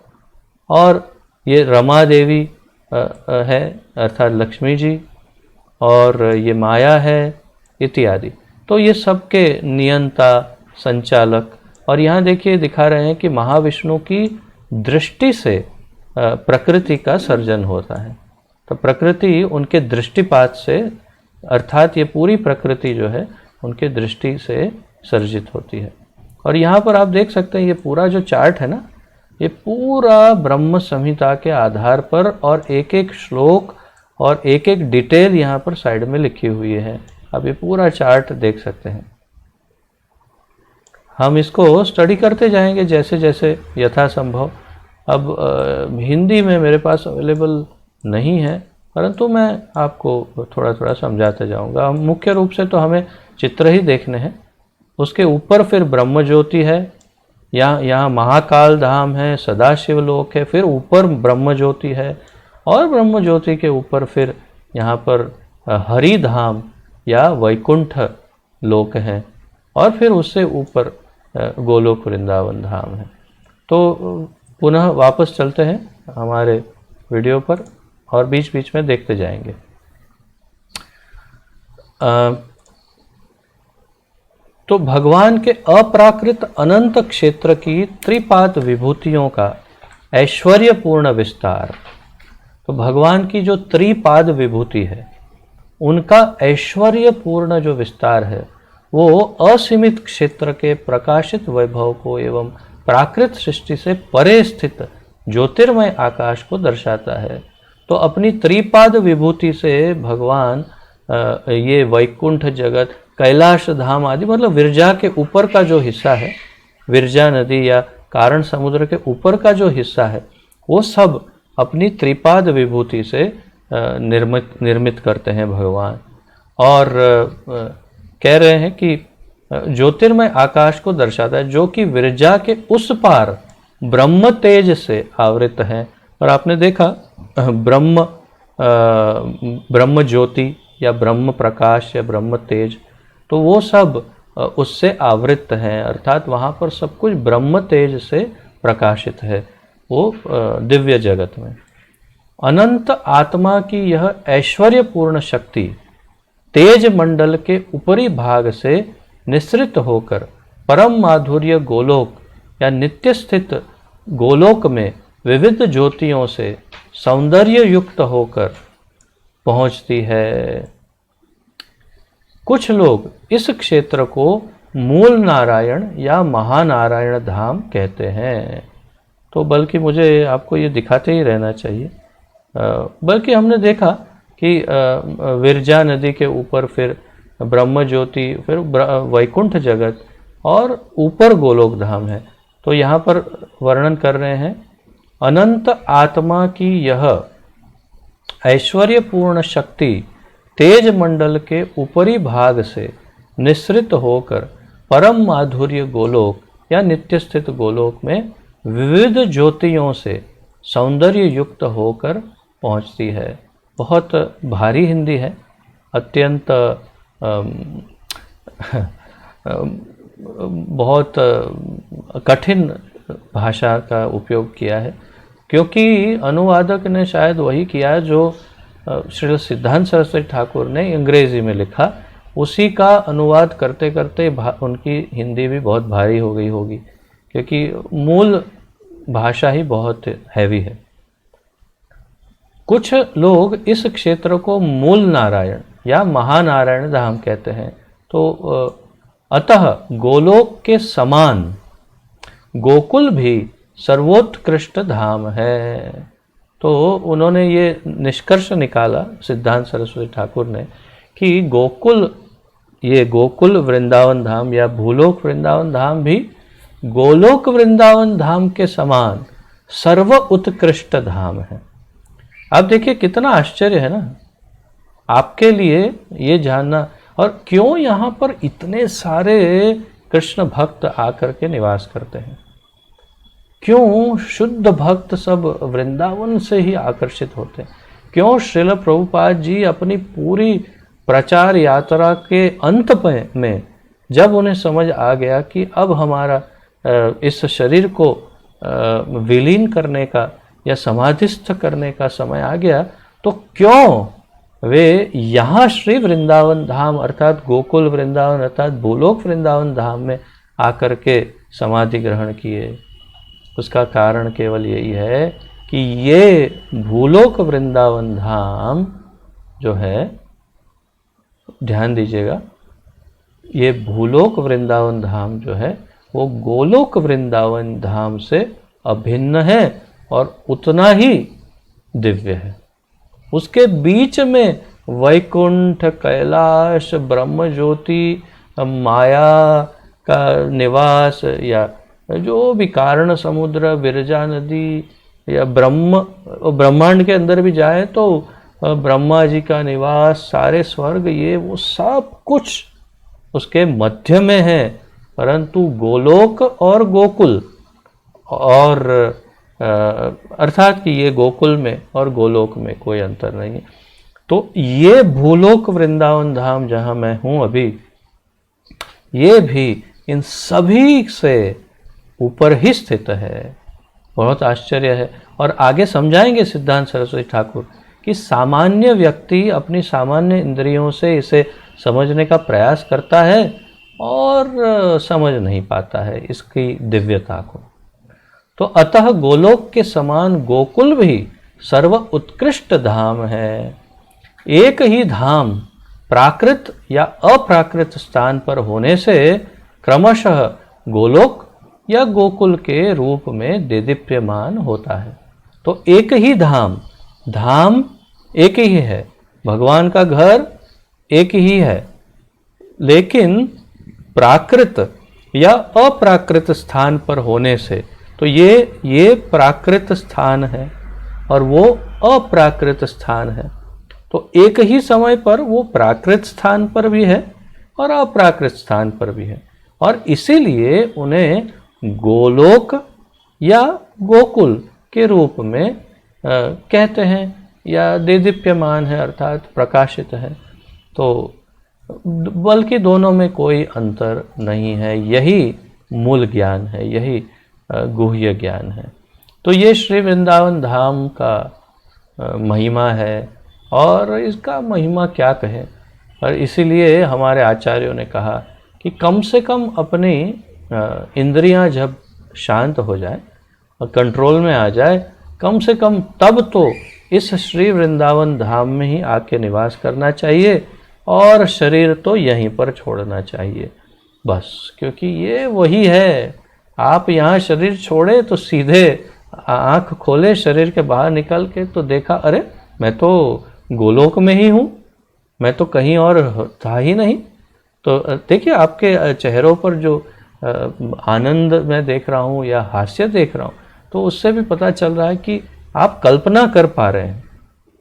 और ये रमा देवी है अर्थात लक्ष्मी जी, और ये माया है इत्यादि। तो ये सबके नियंता, संचालक। और यहाँ देखिए दिखा रहे हैं कि महाविष्णु की दृष्टि से प्रकृति का सर्जन होता है। तो प्रकृति उनके दृष्टिपात से, अर्थात ये पूरी प्रकृति जो है उनके दृष्टि से सर्जित होती है। और यहाँ पर आप देख सकते हैं ये पूरा जो चार्ट है ना, ये पूरा ब्रह्म संहिता के आधार पर, और एक एक श्लोक और एक एक डिटेल यहाँ पर साइड में लिखी हुई है। आप ये पूरा चार्ट देख सकते हैं। हम इसको स्टडी करते जाएंगे जैसे जैसे यथासंभव। अब हिंदी में मेरे पास अवेलेबल नहीं है, परंतु मैं आपको थोड़ा थोड़ा समझाते जाऊंगा। मुख्य रूप से तो हमें चित्र ही देखने हैं। उसके ऊपर फिर ब्रह्म ज्योति है, यहाँ महाकाल धाम है, सदाशिव लोक है, फिर ऊपर ब्रह्म ज्योति है, और ब्रह्म ज्योति के ऊपर फिर यहाँ पर हरि धाम या वैकुंठ लोक है, और फिर उससे ऊपर गोलोक वृंदावन धाम है। तो पुनः वापस चलते हैं हमारे वीडियो पर, और बीच बीच में देखते जाएंगे। तो भगवान के अप्राकृत अनंत क्षेत्र की त्रिपाद विभूतियों का ऐश्वर्यपूर्ण विस्तार, तो भगवान की जो त्रिपाद विभूति है उनका ऐश्वर्यपूर्ण जो विस्तार है वो असीमित क्षेत्र के प्रकाशित वैभव को एवं प्राकृत सृष्टि से परे स्थित ज्योतिर्मय आकाश को दर्शाता है। तो अपनी त्रिपाद विभूति से भगवान ये वैकुंठ जगत, कैलाश धाम आदि, मतलब विरजा के ऊपर का जो हिस्सा है, विरजा नदी या कारण समुद्र के ऊपर का जो हिस्सा है, वो सब अपनी त्रिपाद विभूति से निर्मित करते हैं भगवान। और कह रहे हैं कि ज्योतिर्मय आकाश को दर्शाता है जो कि विरजा के उस पार ब्रह्म तेज से आवृत है। और आपने देखा ब्रह्म ज्योति या ब्रह्म प्रकाश या ब्रह्म तेज, तो वो सब उससे आवृत हैं, अर्थात वहाँ पर सब कुछ ब्रह्म तेज से प्रकाशित है वो दिव्य जगत में। अनंत आत्मा की यह ऐश्वर्यपूर्ण शक्ति तेज मंडल के ऊपरी भाग से निसृत होकर परम माधुर्य गोलोक या नित्य स्थित गोलोक में विविध ज्योतियों से सौंदर्य युक्त होकर पहुंचती है। कुछ लोग इस क्षेत्र को मूल नारायण या महानारायण धाम कहते हैं। तो बल्कि मुझे आपको ये दिखाते ही रहना चाहिए, बल्कि हमने देखा कि विरजा नदी के ऊपर फिर ब्रह्म ज्योति, फिर वैकुंठ जगत और ऊपर गोलोक धाम है। तो यहाँ पर वर्णन कर रहे हैं अनंत आत्मा की यह ऐश्वर्यपूर्ण शक्ति तेज मंडल के ऊपरी भाग से निसृत होकर परम माधुर्य गोलोक या नित्य स्थित गोलोक में विविध ज्योतियों से सौंदर्य युक्त होकर पहुँचती है। बहुत भारी हिंदी है, अत्यंत बहुत कठिन भाषा का उपयोग किया है, क्योंकि अनुवादक ने शायद वही किया जो श्री सिद्धांत सरस्वती ठाकुर ने अंग्रेजी में लिखा, उसी का अनुवाद करते करते उनकी हिंदी भी बहुत भारी हो गई होगी, क्योंकि मूल भाषा ही बहुत हैवी है। कुछ लोग इस क्षेत्र को मूल नारायण या महानारायण धाम कहते हैं। तो अतः गोलोक के समान गोकुल भी सर्वोत्कृष्ट धाम है। तो उन्होंने ये निष्कर्ष निकाला सिद्धांत सरस्वती ठाकुर ने कि गोकुल, ये गोकुल वृंदावन धाम या भूलोक वृंदावन धाम भी गोलोक वृंदावन धाम के समान सर्व उत्कृष्ट धाम है। अब देखिए कितना आश्चर्य है ना आपके लिए ये जानना, और क्यों यहाँ पर इतने सारे कृष्ण भक्त आकर के निवास करते हैं, क्यों शुद्ध भक्त सब वृंदावन से ही आकर्षित होते हैं, क्यों श्रील प्रभुपाद जी अपनी पूरी प्रचार यात्रा के अंत में जब उन्हें समझ आ गया कि अब हमारा इस शरीर को विलीन करने का या समाधिस्थ करने का समय आ गया, तो क्यों वे यहाँ श्री वृंदावन धाम अर्थात गोकुल वृंदावन अर्थात भूलोक वृंदावन धाम में आकर के समाधि ग्रहण किए। उसका कारण केवल यही है कि ये भूलोक वृंदावन धाम जो है, ध्यान दीजिएगा, ये भूलोक वृंदावन धाम जो है वो गोलोक वृंदावन धाम से अभिन्न है और उतना ही दिव्य है। उसके बीच में वैकुंठ, कैलाश, ब्रह्म ज्योति, माया का निवास या जो भी कारण समुद्र, विरजा नदी या ब्रह्मांड के अंदर भी जाए तो ब्रह्मा जी का निवास, सारे स्वर्ग, ये वो सब कुछ उसके मध्य में है। परंतु गोलोक और गोकुल और अर्थात कि ये गोकुल में और गोलोक में कोई अंतर नहीं है। तो ये भूलोक वृंदावन धाम जहाँ मैं हूँ अभी, ये भी इन सभी से ऊपर ही स्थित है। बहुत आश्चर्य है। और आगे समझाएंगे सिद्धांत सरस्वती ठाकुर कि सामान्य व्यक्ति अपनी सामान्य इंद्रियों से इसे समझने का प्रयास करता है और समझ नहीं पाता है इसकी दिव्यता को। तो अतः गोलोक के समान गोकुल भी सर्व उत्कृष्ट धाम है। एक ही धाम प्राकृत या अप्राकृत स्थान पर होने से क्रमशः गोलोक या गोकुल के रूप में देदीप्यमान होता है। तो एक ही धाम धाम एक ही है, भगवान का घर एक ही है, लेकिन प्राकृत या अप्राकृत स्थान पर होने से, तो ये प्राकृत स्थान है और वो अप्राकृत स्थान है, तो एक ही समय पर वो प्राकृत स्थान पर भी है और अप्राकृत स्थान पर भी है, और इसीलिए उन्हें गोलोक या गोकुल के रूप में कहते हैं, या देदीप्यमान है अर्थात प्रकाशित है। तो बल्कि दोनों में कोई अंतर नहीं है, यही मूल ज्ञान है, यही गुह्य ज्ञान है। तो ये श्री वृंदावन धाम का महिमा है, और इसका महिमा क्या कहें, और इसीलिए हमारे आचार्यों ने कहा कि कम से कम अपनी इंद्रियां जब शांत हो जाए और कंट्रोल में आ जाए, कम से कम तब तो इस श्री वृंदावन धाम में ही आके निवास करना चाहिए, और शरीर तो यहीं पर छोड़ना चाहिए बस, क्योंकि ये वही है। आप यहाँ शरीर छोड़े तो सीधे आँख खोले शरीर के बाहर निकल के, तो देखा अरे मैं तो गोलोक में ही हूँ, मैं तो कहीं और था ही नहीं। तो देखिए आपके चेहरों पर जो आनंद मैं देख रहा हूँ या हास्य देख रहा हूँ, तो उससे भी पता चल रहा है कि आप कल्पना कर पा रहे हैं।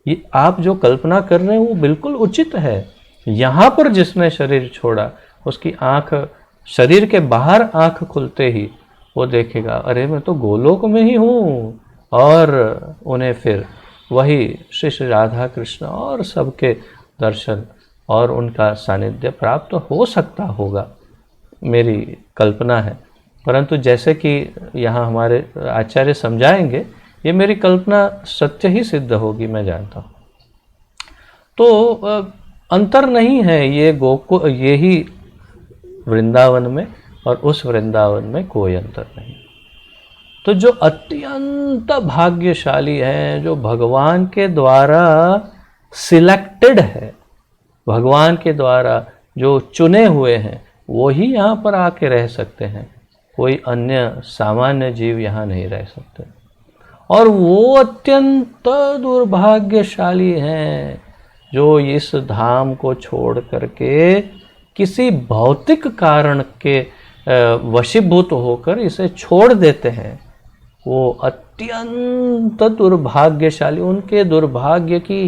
ये आप जो कल्पना कर रहे हैं वो बिल्कुल उचित है। यहाँ पर जिसने शरीर छोड़ा, उसकी आँख, शरीर के बाहर आँख खुलते ही वो देखेगा अरे मैं तो गोलोक में ही हूँ, और उन्हें फिर वही श्री श्री राधा कृष्ण और सबके दर्शन और उनका सानिध्य प्राप्त हो सकता होगा, मेरी कल्पना है। परंतु जैसे कि यहाँ हमारे आचार्य समझाएंगे, ये मेरी कल्पना सत्य ही सिद्ध होगी, मैं जानता हूँ। तो अंतर नहीं है, ये ही वृंदावन में और उस वृंदावन में कोई अंतर नहीं। तो जो अत्यंत भाग्यशाली हैं, जो भगवान के द्वारा सिलेक्टेड है, भगवान के द्वारा जो चुने हुए हैं, वो ही यहाँ पर आके रह सकते हैं। कोई अन्य सामान्य जीव यहाँ नहीं रह सकते। और वो अत्यंत दुर्भाग्यशाली हैं जो इस धाम को छोड़ करके किसी भौतिक कारण के वशीभूत होकर इसे छोड़ देते हैं। वो अत्यंत दुर्भाग्यशाली, उनके दुर्भाग्य की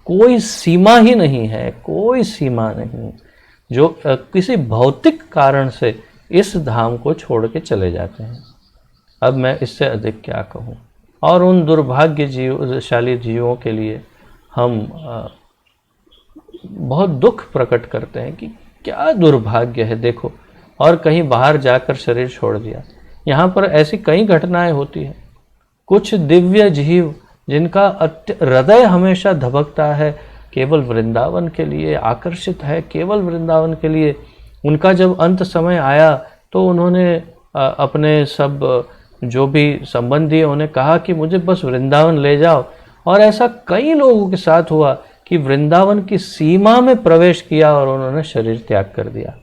कोई सीमा ही नहीं है, कोई सीमा नहीं, जो किसी भौतिक कारण से इस धाम को छोड़ के चले जाते हैं। अब मैं इससे अधिक क्या कहूँ। और उन दुर्भाग्यशाली जीवों के लिए हम बहुत दुख प्रकट करते हैं कि क्या दुर्भाग्य है, देखो, और कहीं बाहर जाकर शरीर छोड़ दिया। यहाँ पर ऐसी कई घटनाएं होती हैं। कुछ दिव्य जीव जिनका हृदय हमेशा धबकता है केवल वृंदावन के लिए, आकर्षित है केवल वृंदावन के लिए, उनका जब अंत समय आया तो उन्होंने अपने सब जो भी संबंधी उन्हें कहा कि मुझे बस वृंदावन ले जाओ। और ऐसा कई लोगों के साथ हुआ कि वृंदावन की सीमा में प्रवेश किया और उन्होंने शरीर त्याग कर दिया।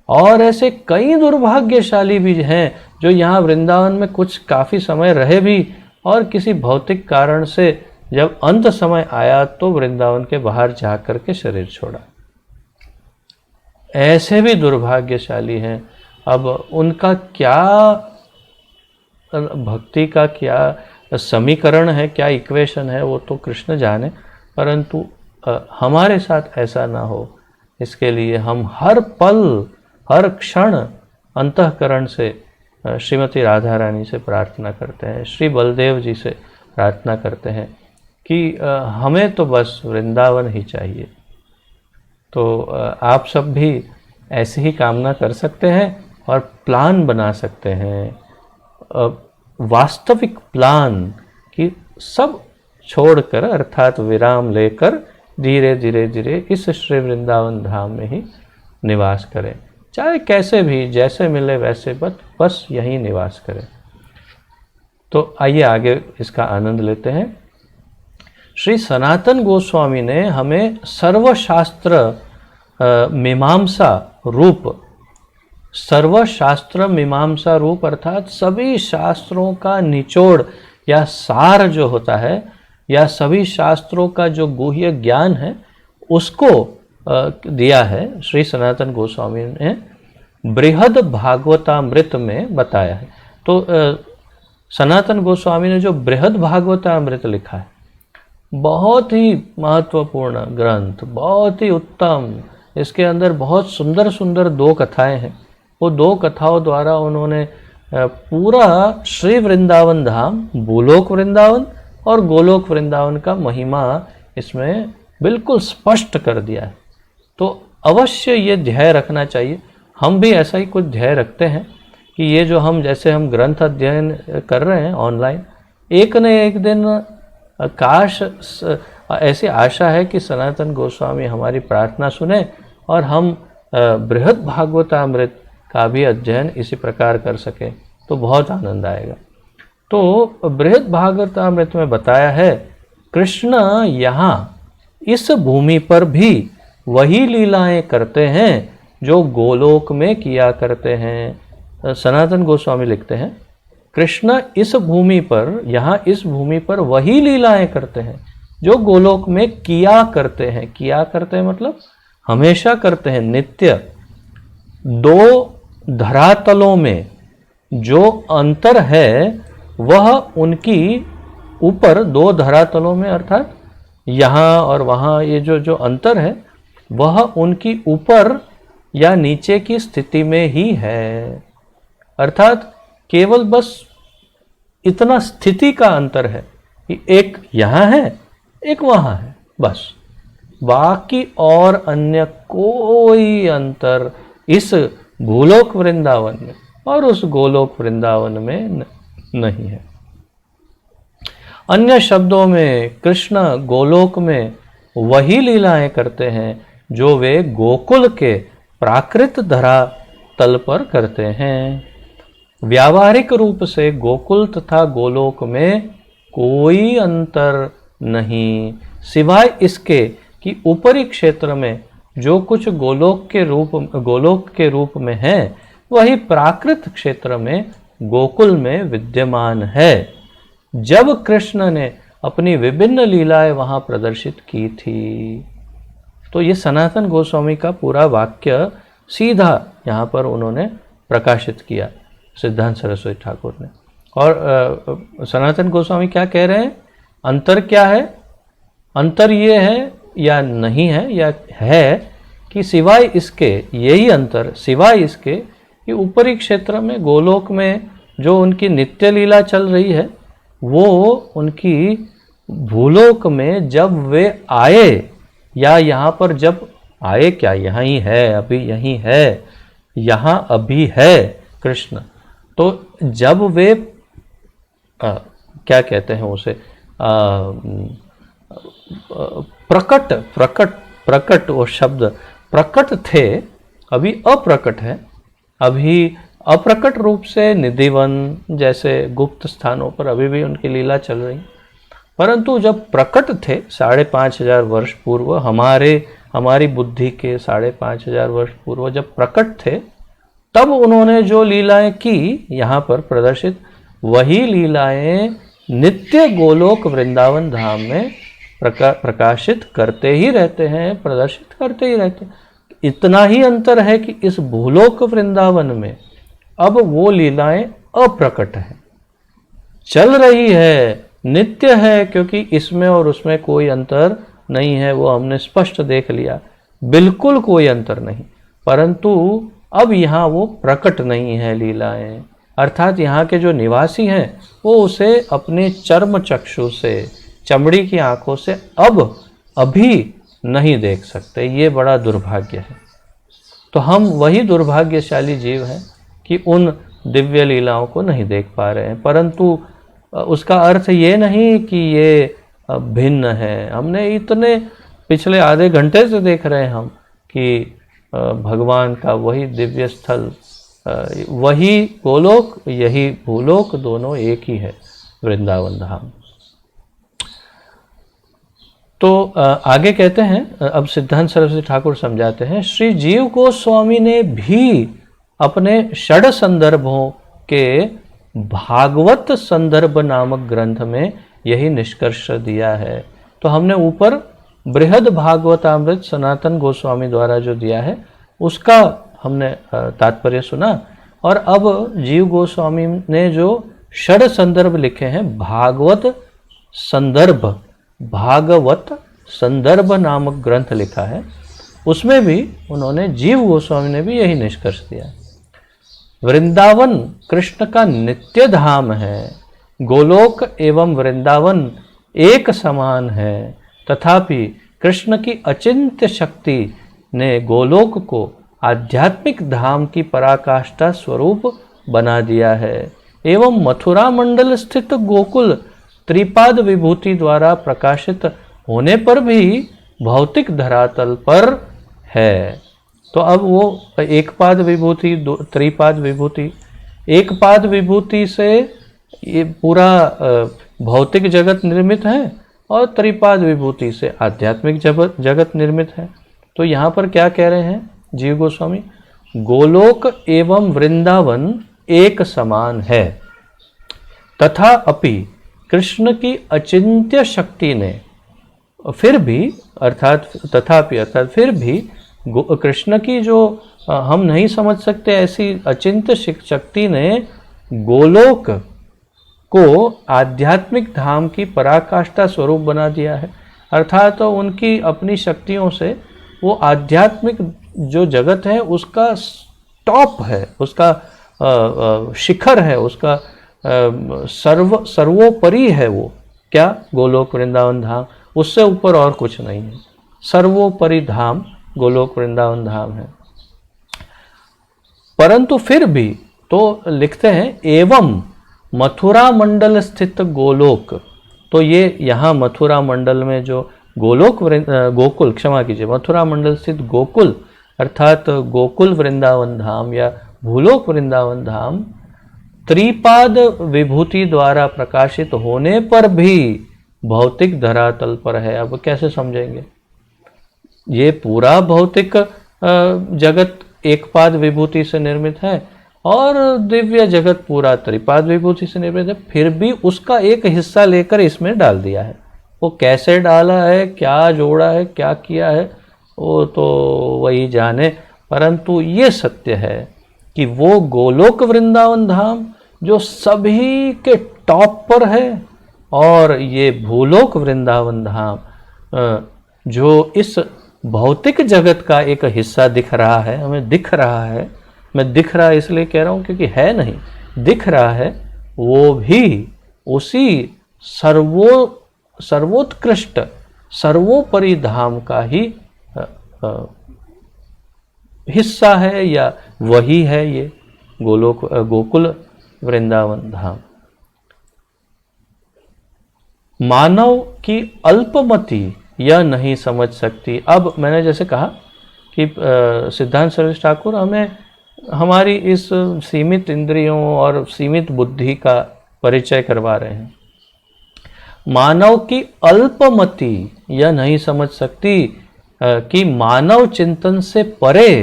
और ऐसे कई दुर्भाग्यशाली भी हैं जो यहाँ वृंदावन में कुछ काफ़ी समय रहे भी, और किसी भौतिक कारण से जब अंत समय आया तो वृंदावन के बाहर जा कर के शरीर छोड़ा। ऐसे भी दुर्भाग्यशाली हैं। अब उनका क्या भक्ति का क्या समीकरण है, क्या इक्वेशन है, वो तो कृष्ण जाने, परंतु हमारे साथ ऐसा ना हो, इसके लिए हम हर पल हर क्षण अंतःकरण से श्रीमती राधा रानी से प्रार्थना करते हैं, श्री बलदेव जी से प्रार्थना करते हैं कि हमें तो बस वृंदावन ही चाहिए। तो आप सब भी ऐसी ही कामना कर सकते हैं और प्लान बना सकते हैं, वास्तविक प्लान, कि सब छोड़कर अर्थात विराम लेकर धीरे धीरे धीरे इस श्री वृंदावन धाम में ही निवास करें, चाहे कैसे भी, जैसे मिले वैसे, बस यहीं निवास करें। तो आइए आगे इसका आनंद लेते हैं। श्री सनातन गोस्वामी ने हमें सर्वशास्त्र मीमांसा रूप, सर्वशास्त्र मीमांसा रूप अर्थात सभी शास्त्रों का निचोड़ या सार जो होता है, या सभी शास्त्रों का जो गुह्य ज्ञान है उसको दिया है श्री सनातन गोस्वामी ने बृहद भागवतामृत में बताया है। तो सनातन गोस्वामी ने जो बृहद भागवतामृत लिखा है, बहुत ही महत्वपूर्ण ग्रंथ, बहुत ही उत्तम। इसके अंदर बहुत सुंदर सुंदर 2 कथाएं हैं। वो 2 कथाओं द्वारा उन्होंने पूरा श्री वृंदावन धाम, भूलोक वृंदावन और गोलोक वृंदावन का महिमा इसमें बिल्कुल स्पष्ट कर दिया है। तो अवश्य ये ध्येय रखना चाहिए। हम भी ऐसा ही कुछ ध्येय रखते हैं कि ये जो हम जैसे हम ग्रंथ अध्ययन कर रहे हैं ऑनलाइन, एक न एक दिन काश ऐसी आशा है कि सनातन गोस्वामी हमारी प्रार्थना सुने और हम बृहद भागवतामृत का भी अध्ययन इसी प्रकार कर सकें, तो बहुत आनंद आएगा। तो बृहद भागवतामृत में बताया है कृष्ण यहाँ इस भूमि पर भी वही लीलाएं करते हैं जो गोलोक में किया करते हैं। सनातन गोस्वामी लिखते हैं कृष्ण इस भूमि पर, यहाँ इस भूमि पर वही लीलाएं करते हैं जो गोलोक में किया करते हैं। किया करते हैं मतलब हमेशा करते हैं, नित्य। 2 धरातलों में जो अंतर है वह उनकी ऊपर 2 धरातलों में अर्थात यहाँ और वहाँ ये जो अंतर है वह उनकी ऊपर या नीचे की स्थिति में ही है। अर्थात केवल बस इतना स्थिति का अंतर है कि एक यहाँ है एक वहाँ है, बस। बाकी और अन्य कोई अंतर इस भूलोक वृंदावन में और उस गोलोक वृंदावन में नहीं है। अन्य शब्दों में कृष्ण गोलोक में वही लीलाएं करते हैं जो वे गोकुल के प्राकृत धरातल पर करते हैं। व्यावहारिक रूप से गोकुल तथा गोलोक में कोई अंतर नहीं, सिवाय इसके कि ऊपरी क्षेत्र में जो कुछ गोलोक के रूप में है वही प्राकृत क्षेत्र में गोकुल में विद्यमान है। जब कृष्ण ने अपनी विभिन्न लीलाएं वहां प्रदर्शित की थी, तो ये सनातन गोस्वामी का पूरा वाक्य सीधा यहाँ पर उन्होंने प्रकाशित किया सिद्धांत सरस्वती ठाकुर ने। और सनातन गोस्वामी क्या कह रहे हैं, अंतर क्या है? अंतर ये है या नहीं है या है कि सिवाय इसके, यही अंतर सिवाय इसके कि ऊपरी क्षेत्र में गोलोक में जो उनकी नित्य लीला चल रही है वो उनकी भूलोक में जब वे आए या यहाँ पर जब आए, क्या यहाँ ही है, अभी यहीं है, यहाँ अभी है कृष्ण। तो जब वे क्या कहते हैं उसे प्रकट वो शब्द प्रकट थे, अभी अप्रकट है। अभी अप्रकट रूप से निधिवन जैसे गुप्त स्थानों पर अभी भी उनकी लीला चल रही, परंतु जब प्रकट थे 5,500 वर्ष पूर्व, हमारी बुद्धि के 5,500 वर्ष पूर्व जब प्रकट थे, तब उन्होंने जो लीलाएं की यहाँ पर प्रदर्शित, वही लीलाएं नित्य गोलोक वृंदावन धाम में प्रकाशित करते ही रहते हैं, प्रदर्शित करते ही रहते हैं। इतना ही अंतर है कि इस भूलोक वृंदावन में अब वो लीलाएं अप्रकट है, चल रही है, नित्य है, क्योंकि इसमें और उसमें कोई अंतर नहीं है, वो हमने स्पष्ट देख लिया, बिल्कुल कोई अंतर नहीं। परंतु अब यहाँ वो प्रकट नहीं है लीलाएं, अर्थात यहाँ के जो निवासी हैं वो उसे अपने चर्म चक्षु से, चमड़ी की आंखों से अभी नहीं देख सकते। ये बड़ा दुर्भाग्य है। तो हम वही दुर्भाग्यशाली जीव हैं कि उन दिव्य लीलाओं को नहीं देख पा रहे हैं, परंतु उसका अर्थ ये नहीं कि ये भिन्न है। हमने इतने पिछले आधे घंटे से देख रहे हैं हम कि भगवान का वही दिव्य स्थल, वही गोलोक, यही भूलोक, दोनों एक ही है, वृंदावन धाम। तो आगे कहते हैं, अब सिद्धांत सरस्वती ठाकुर समझाते हैं, श्री जीव गोस्वामी ने भी अपने षड संदर्भों के भागवत संदर्भ नामक ग्रंथ में यही निष्कर्ष दिया है। तो हमने ऊपर बृहद भागवतामृत सनातन गोस्वामी द्वारा जो दिया है उसका हमने तात्पर्य सुना, और अब जीव गोस्वामी ने जो षड संदर्भ लिखे हैं, भागवत संदर्भ नामक ग्रंथ लिखा है, उसमें भी उन्होंने, जीव गोस्वामी ने भी यही निष्कर्ष दिया। वृंदावन कृष्ण का नित्य धाम है, गोलोक एवं वृंदावन एक समान है, तथापि कृष्ण की अचिंत्य शक्ति ने गोलोक को आध्यात्मिक धाम की पराकाष्ठा स्वरूप बना दिया है, एवं मथुरा मंडल स्थित गोकुल त्रिपाद विभूति द्वारा प्रकाशित होने पर भी भौतिक धरातल पर है। तो अब वो एक पाद विभूति, त्रिपाद विभूति, एक पाद विभूति से ये पूरा भौतिक जगत निर्मित है और त्रिपाद विभूति से आध्यात्मिक जगत निर्मित है। तो यहाँ पर क्या कह रहे हैं जीव गोस्वामी? गोलोक एवं वृंदावन एक समान है, तथा अपि कृष्ण की अचिंत्य शक्ति ने फिर भी, अर्थात तथापि अर्थात फिर भी कृष्ण की जो हम नहीं समझ सकते ऐसी अचिंत्य शक्ति ने गोलोक को आध्यात्मिक धाम की पराकाष्ठा स्वरूप बना दिया है। अर्थात तो उनकी अपनी शक्तियों से वो आध्यात्मिक जो जगत है उसका टॉप है, उसका शिखर है, उसका सर्वोपरि है। वो क्या? गोलोक वृंदावन धाम, उससे ऊपर और कुछ नहीं है। सर्वोपरि धाम गोलोक वृंदावन धाम है। परंतु फिर भी तो लिखते हैं एवं मथुरा मंडल स्थित गोलोक। तो ये यहाँ मथुरा मंडल में जो गोकुल, क्षमा कीजिए, मथुरा मंडल स्थित गोकुल अर्थात गोकुल वृंदावन धाम या भूलोक वृंदावन धाम त्रिपाद विभूति द्वारा प्रकाशित होने पर भी भौतिक धरातल पर है। अब कैसे समझेंगे? ये पूरा भौतिक जगत एक पाद विभूति से निर्मित है और दिव्य जगत पूरा त्रिपाद विभूति से निर्मित है, फिर भी उसका एक हिस्सा लेकर इसमें डाल दिया है। वो कैसे डाला है, क्या जोड़ा है, क्या किया है, वो तो वही जाने। परंतु ये सत्य है कि वो गोलोक वृंदावन धाम जो सभी के टॉप पर है, और ये भूलोक वृंदावन धाम जो इस भौतिक जगत का एक हिस्सा दिख रहा है, हमें दिख रहा है। मैं दिख रहा इसलिए कह रहा हूँ क्योंकि है नहीं, दिख रहा है, वो भी उसी सर्वोत्कृष्ट सर्वोपरि धाम का ही हिस्सा है, या वही है ये गोकुल वृंदावन धाम। मानव की अल्पमति यह नहीं समझ सकती। अब मैंने जैसे कहा कि सिद्धांत सरस्वती ठाकुर हमें हमारी इस सीमित इंद्रियों और सीमित बुद्धि का परिचय करवा रहे हैं। मानव की अल्पमति यह नहीं समझ सकती कि मानव चिंतन से परे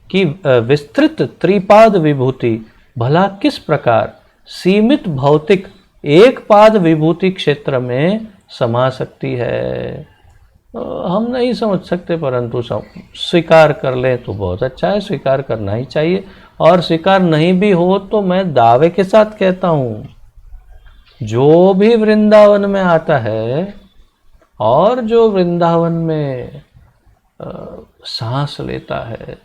की विस्तृत त्रिपाद विभूति भला किस प्रकार सीमित भौतिक एक पाद विभूति क्षेत्र में समा सकती है। हम नहीं समझ सकते, परंतु स्वीकार कर ले तो बहुत अच्छा है, स्वीकार करना ही चाहिए। और स्वीकार नहीं भी हो तो मैं दावे के साथ कहता हूँ, जो भी वृंदावन में आता है और जो वृंदावन में सांस लेता है,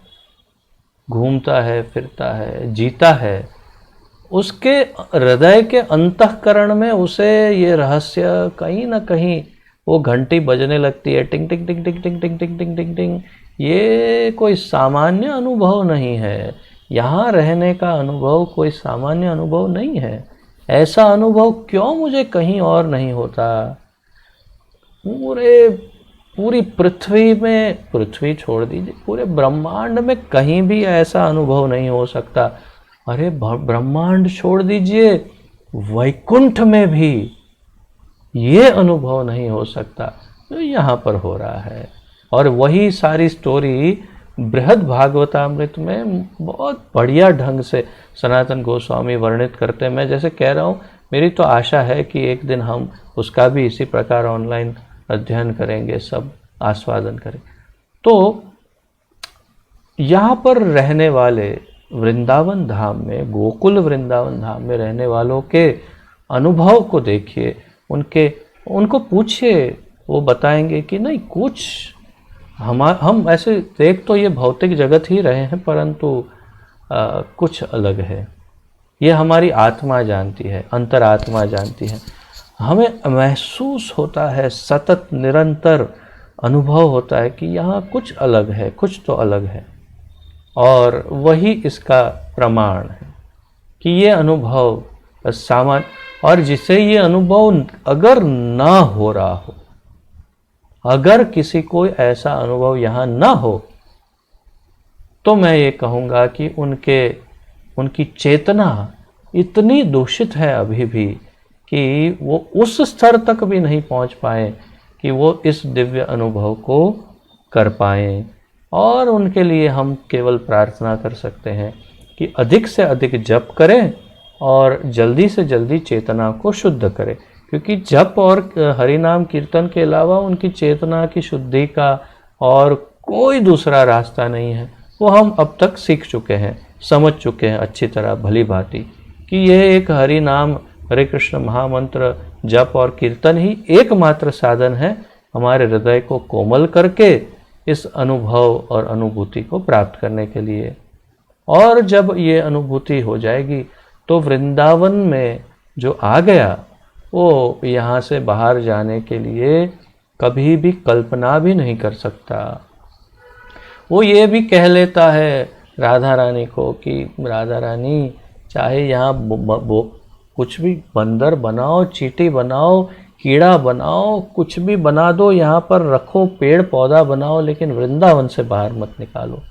घूमता है, फिरता है, जीता है, उसके हृदय के अंतःकरण में उसे ये रहस्य कहीं ना कहीं वो घंटी बजने लगती है, टिंग टिंग टिंग टिंग टिंग टिंग टिंग टिंग टिंग टिंग। ये कोई सामान्य अनुभव नहीं है, यहाँ रहने का अनुभव कोई सामान्य अनुभव नहीं है। ऐसा अनुभव क्यों मुझे कहीं और नहीं होता? पूरी पृथ्वी में, पृथ्वी छोड़ दीजिए, पूरे ब्रह्मांड में कहीं भी ऐसा अनुभव नहीं हो सकता। अरे ब्रह्मांड छोड़ दीजिए, वैकुंठ में भी ये अनुभव नहीं हो सकता जो यहाँ पर हो रहा है। और वही सारी स्टोरी बृहद भागवतामृत में बहुत बढ़िया ढंग से सनातन गोस्वामी वर्णित करते हैं। मैं जैसे कह रहा हूँ, मेरी तो आशा है कि एक दिन हम उसका भी इसी प्रकार ऑनलाइन अध्ययन करेंगे, सब आस्वादन करें। तो यहाँ पर रहने वाले वृंदावन धाम में, गोकुल वृंदावन धाम में रहने वालों के अनुभव को देखिए, उनको पूछिए, वो बताएंगे कि नहीं, कुछ हम ऐसे देख तो ये भौतिक जगत ही रहे हैं, परंतु कुछ अलग है। ये हमारी आत्मा जानती है, अंतरात्मा जानती है। हमें महसूस होता है, सतत निरंतर अनुभव होता है कि यहाँ कुछ अलग है, कुछ तो अलग है। और वही इसका प्रमाण है कि ये अनुभव सामान्य, और जिसे ये अनुभव अगर ना हो रहा हो, अगर किसी को ऐसा अनुभव यहाँ ना हो, तो मैं ये कहूँगा कि उनकी चेतना इतनी दूषित है अभी भी कि वो उस स्तर तक भी नहीं पहुँच पाए कि वो इस दिव्य अनुभव को कर पाएँ। और उनके लिए हम केवल प्रार्थना कर सकते हैं कि अधिक से अधिक जप करें और जल्दी से जल्दी चेतना को शुद्ध करें, क्योंकि जप और हरि नाम कीर्तन के अलावा उनकी चेतना की शुद्धि का और कोई दूसरा रास्ता नहीं है। वो हम अब तक सीख चुके हैं, समझ चुके हैं अच्छी तरह भली भांति कि यह एक हरि नाम, हरे कृष्ण महामंत्र, जप और कीर्तन ही एकमात्र साधन है हमारे हृदय को कोमल करके इस अनुभव और अनुभूति को प्राप्त करने के लिए। और जब ये अनुभूति हो जाएगी तो वृंदावन में जो आ गया, वो यहाँ से बाहर जाने के लिए कभी भी कल्पना भी नहीं कर सकता। वो ये भी कह लेता है राधा रानी को कि राधा रानी, चाहे यहाँ कुछ भी बंदर बनाओ, चींटी बनाओ, कीड़ा बनाओ, कुछ भी बना दो, यहाँ पर रखो, पेड़ पौधा बनाओ, लेकिन वृंदावन से बाहर मत निकालो।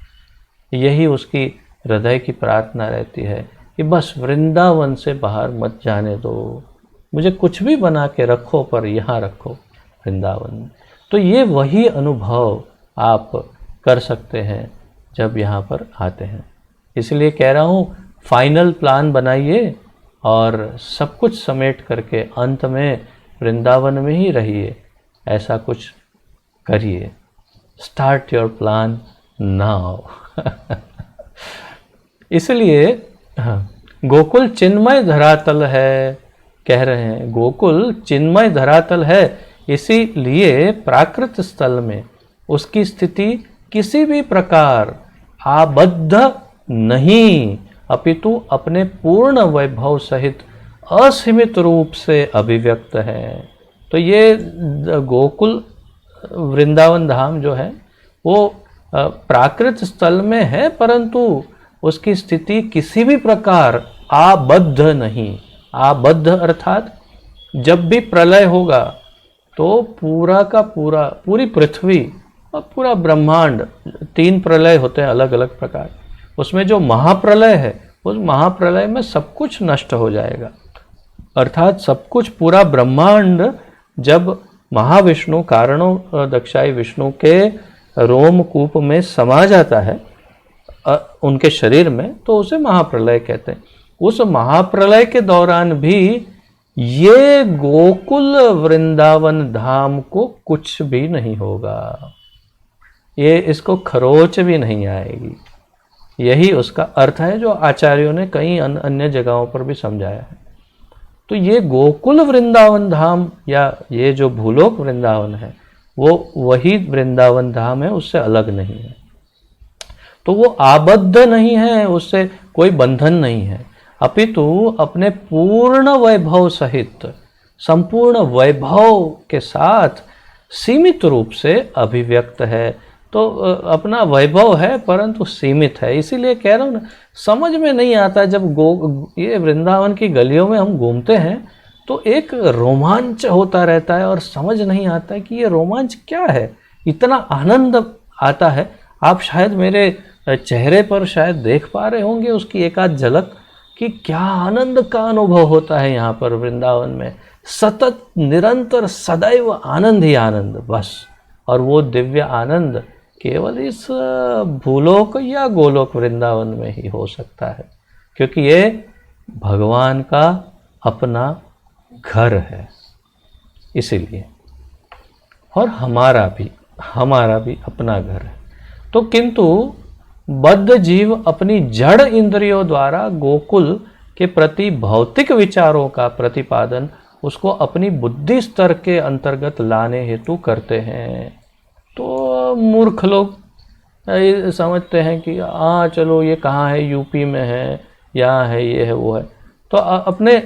यही उसकी हृदय की प्रार्थना रहती है कि बस वृंदावन से बाहर मत जाने दो, मुझे कुछ भी बना के रखो, पर यहाँ रखो वृंदावन में। तो ये वही अनुभव आप कर सकते हैं जब यहाँ पर आते हैं। इसलिए कह रहा हूँ, फाइनल प्लान बनाइए और सब कुछ समेट करके अंत में वृंदावन में ही रहिए, ऐसा कुछ करिए। Start your plan now. इसलिए गोकुल चिन्मय धरातल है, कह रहे हैं गोकुल चिन्मय धरातल है, इसीलिए प्राकृत स्थल में उसकी स्थिति किसी भी प्रकार आबद्ध नहीं, अपितु अपने पूर्ण वैभव सहित असीमित रूप से अभिव्यक्त है। तो ये गोकुल वृंदावन धाम जो है वो प्राकृत स्थल में है, परंतु उसकी स्थिति किसी भी प्रकार आबद्ध नहीं। आबद्ध अर्थात जब भी प्रलय होगा तो पूरा का पूरा, पूरी पृथ्वी और पूरा ब्रह्मांड, 3 प्रलय होते हैं अलग अलग प्रकार, उसमें जो महाप्रलय है, उस महाप्रलय में सब कुछ नष्ट हो जाएगा। अर्थात सब कुछ, पूरा ब्रह्मांड जब महाविष्णु कारणों दक्षाई विष्णु के रोमकूप में समा जाता है उनके शरीर में, तो उसे महाप्रलय कहते हैं। उस महाप्रलय के दौरान भी ये गोकुल वृंदावन धाम को कुछ भी नहीं होगा, ये इसको खरोच भी नहीं आएगी। यही उसका अर्थ है जो आचार्यों ने कई अन्य जगहों पर भी समझाया है। तो ये गोकुल वृंदावन धाम या ये जो भूलोक वृंदावन है वो वही वृंदावन धाम है, उससे अलग नहीं है। तो वो आबद्ध नहीं है, उससे कोई बंधन नहीं है, अपितु अपने पूर्ण वैभव सहित, संपूर्ण वैभव के साथ सीमित रूप से अभिव्यक्त है। तो अपना वैभव है परंतु सीमित है। इसीलिए कह रहा हूँ ना, समझ में नहीं आता जब ये वृंदावन की गलियों में हम घूमते हैं तो एक रोमांच होता रहता है और समझ नहीं आता है कि ये रोमांच क्या है, इतना आनंद आता है। आप शायद मेरे चेहरे पर शायद देख पा रहे होंगे उसकी एक आध झलक कि क्या आनंद का अनुभव होता है यहाँ पर वृंदावन में। सतत निरंतर सदैव आनंद ही आनंद बस। और वो दिव्य आनंद केवल इस भूलोक या गोलोक वृंदावन में ही हो सकता है, क्योंकि ये भगवान का अपना घर है, इसीलिए। और हमारा भी अपना घर है। तो किंतु बद्ध जीव अपनी जड़ इंद्रियों द्वारा गोकुल के प्रति भौतिक विचारों का प्रतिपादन उसको अपनी बुद्धि स्तर के अंतर्गत लाने हेतु करते हैं। तो मूर्ख लोग ये समझते हैं कि हाँ चलो ये कहाँ है, यूपी में है, यहाँ है, ये है, वो है। तो अपने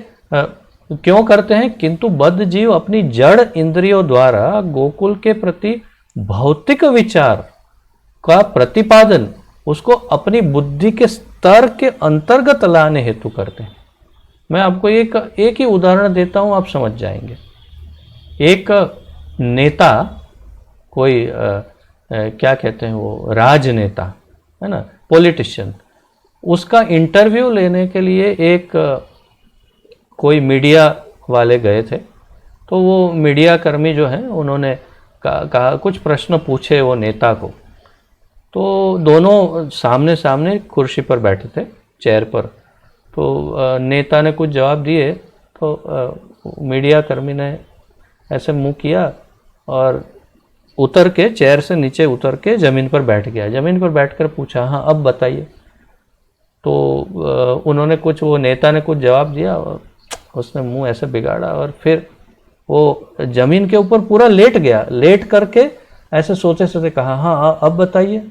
क्यों करते हैं? किंतु बद्ध जीव अपनी जड़ इंद्रियों द्वारा गोकुल के प्रति भौतिक विचार का प्रतिपादन उसको अपनी बुद्धि के स्तर के अंतर्गत लाने हेतु करते हैं। मैं आपको एक ही उदाहरण देता हूं, आप समझ जाएंगे। एक नेता, कोई क्या कहते हैं वो, राजनेता है ना, पॉलिटिशियन, उसका इंटरव्यू लेने के लिए एक कोई मीडिया वाले गए थे। तो वो मीडिया कर्मी जो हैं उन्होंने कहा कुछ प्रश्न पूछे वो नेता को। तो दोनों सामने सामने कुर्सी पर बैठे थे, चेयर पर। तो नेता ने कुछ जवाब दिए तो मीडिया कर्मी ने ऐसे मुंह किया और उतर के, चेयर से नीचे उतर के ज़मीन पर बैठ गया। ज़मीन पर बैठकर पूछा, हाँ अब बताइए। तो उन्होंने कुछ, वो नेता ने कुछ जवाब दिया और उसने मुंह ऐसे बिगाड़ा और फिर वो ज़मीन के ऊपर पूरा लेट गया। लेट करके ऐसे सोते सोते कहा, हाँ अब बताइए।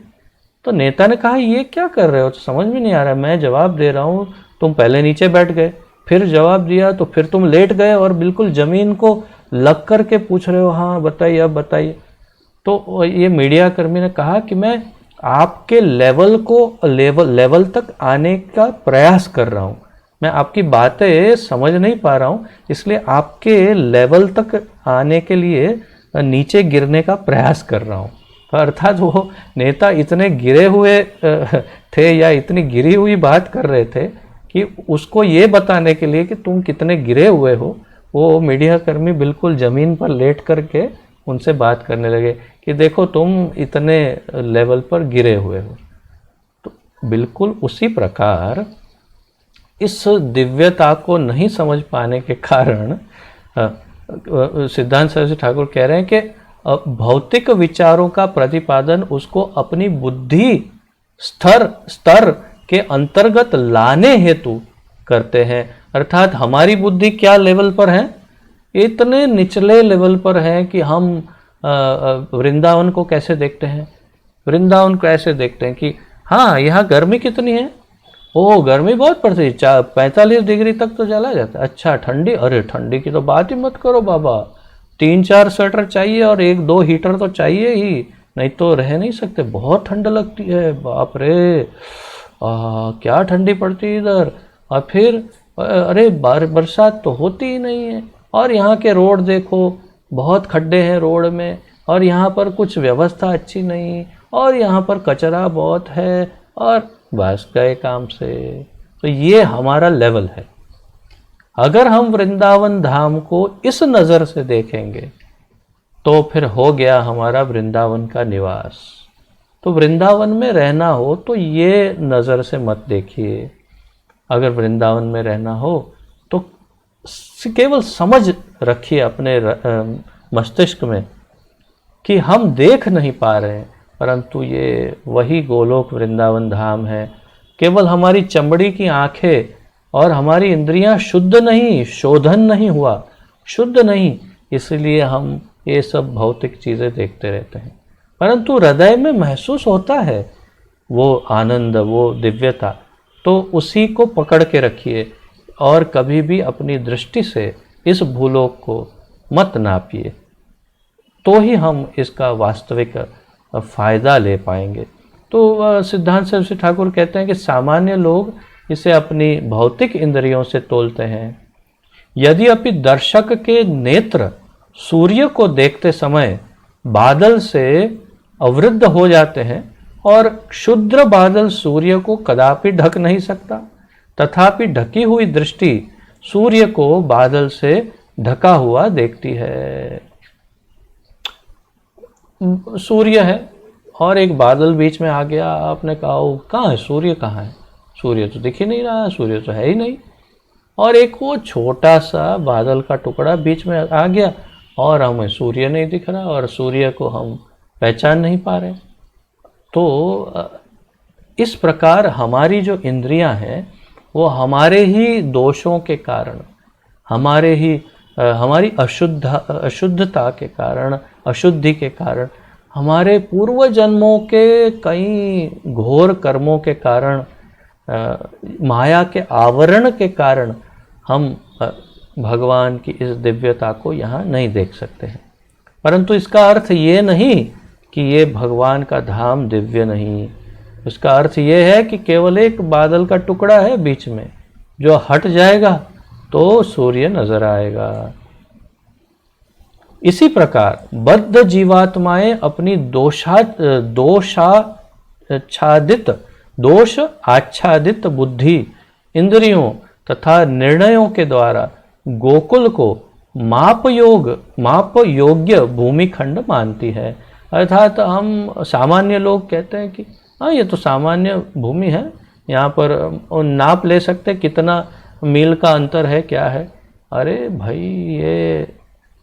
तो नेता ने कहा, ये क्या कर रहे हो, तो समझ में नहीं आ रहा, मैं जवाब दे रहा हूँ, तुम पहले नीचे बैठ गए, फिर जवाब दिया, तो फिर तुम लेट गए और बिल्कुल ज़मीन को लग करके पूछ रहे हो, हाँ बताइए अब बताइए। तो ये मीडिया कर्मी ने कहा कि मैं आपके लेवल तक आने का प्रयास कर रहा हूँ, मैं आपकी बातें समझ नहीं पा रहा हूँ, इसलिए आपके लेवल तक आने के लिए नीचे गिरने का प्रयास कर रहा हूँ। अर्थात वो नेता इतने गिरे हुए थे या इतनी गिरी हुई बात कर रहे थे कि उसको ये बताने के लिए कि तुम कितने गिरे हुए हो, वो मीडिया कर्मी बिल्कुल ज़मीन पर लेट करके उनसे बात करने लगे कि देखो तुम इतने लेवल पर गिरे हुए हो। तो बिल्कुल उसी प्रकार इस दिव्यता को नहीं समझ पाने के कारण सिद्धांत सरस्वती ठाकुर कह रहे हैं कि भौतिक विचारों का प्रतिपादन उसको अपनी बुद्धि स्तर के अंतर्गत लाने हेतु करते हैं। अर्थात हमारी बुद्धि क्या लेवल पर है? इतने निचले लेवल पर है कि हम वृंदावन को कैसे देखते हैं? वृंदावन को ऐसे देखते हैं कि हाँ यहाँ गर्मी कितनी है, ओ गर्मी बहुत पड़ती है, 45 डिग्री तक तो चला जाता है। अच्छा ठंडी, अरे ठंडी की तो बात ही मत करो बाबा, 3-4 स्वेटर चाहिए और 1-2 हीटर तो चाहिए ही, नहीं तो रह नहीं सकते, बहुत ठंड लगती है, बाप रे क्या ठंडी पड़ती है इधर। और फिर अरे बरसात तो होती ही नहीं है, और यहाँ के रोड देखो, बहुत खड्डे हैं रोड में, और यहाँ पर कुछ व्यवस्था अच्छी नहीं, और यहाँ पर कचरा बहुत है, और बस गए काम से। तो ये हमारा लेवल है। अगर हम वृंदावन धाम को इस नज़र से देखेंगे तो फिर हो गया हमारा वृंदावन का निवास। तो वृंदावन में रहना हो तो ये नज़र से मत देखिए। अगर वृंदावन में रहना हो तो केवल समझ रखिए अपने मस्तिष्क में कि हम देख नहीं पा रहे हैं, परंतु ये वही गोलोक वृंदावन धाम है। केवल हमारी चमड़ी की आंखें और हमारी इंद्रियां शुद्ध नहीं, शोधन नहीं हुआ, शुद्ध नहीं, इसलिए हम ये सब भौतिक चीज़ें देखते रहते हैं। परंतु हृदय में महसूस होता है वो आनंद, वो दिव्यता, तो उसी को पकड़ के रखिए और कभी भी अपनी दृष्टि से इस भूलोक को मत नापिए, तो ही हम इसका वास्तविक फ़ायदा ले पाएंगे। तो सिद्धांत सरस्वती ठाकुर कहते हैं कि सामान्य लोग इसे अपनी भौतिक इंद्रियों से तोलते हैं। यदि अपि दर्शक के नेत्र सूर्य को देखते समय बादल से अवरुद्ध हो जाते हैं और क्षुद्र बादल सूर्य को कदापि ढक नहीं सकता, तथापि ढकी हुई दृष्टि सूर्य को बादल से ढका हुआ देखती है। सूर्य है और एक बादल बीच में आ गया, आपने कहा कहाँ है सूर्य, कहाँ है सूर्य, तो दिख ही नहीं रहा, सूर्य तो है ही नहीं। और एक वो छोटा सा बादल का टुकड़ा बीच में आ गया और हमें सूर्य नहीं दिख रहा और सूर्य को हम पहचान नहीं पा रहे। तो इस प्रकार हमारी जो इंद्रियां हैं वो हमारे ही दोषों के कारण, हमारी अशुद्धता के कारण, अशुद्धि के कारण, हमारे पूर्व जन्मों के कई घोर कर्मों के कारण, माया के आवरण के कारण हम भगवान की इस दिव्यता को यहाँ नहीं देख सकते हैं। परंतु इसका अर्थ ये नहीं कि ये भगवान का धाम दिव्य नहीं। इसका अर्थ ये है कि केवल एक बादल का टुकड़ा है बीच में, जो हट जाएगा तो सूर्य नजर आएगा। इसी प्रकार बद्ध जीवात्माएं अपनी दोष आच्छादित बुद्धि, इंद्रियों तथा निर्णयों के द्वारा गोकुल को माप योग्य भूमिखंड मानती है। अर्थात हम सामान्य लोग कहते हैं कि हाँ, ये तो सामान्य भूमि है, यहाँ पर नाप ले सकते कितना मील का अंतर है, क्या है। अरे भाई, ये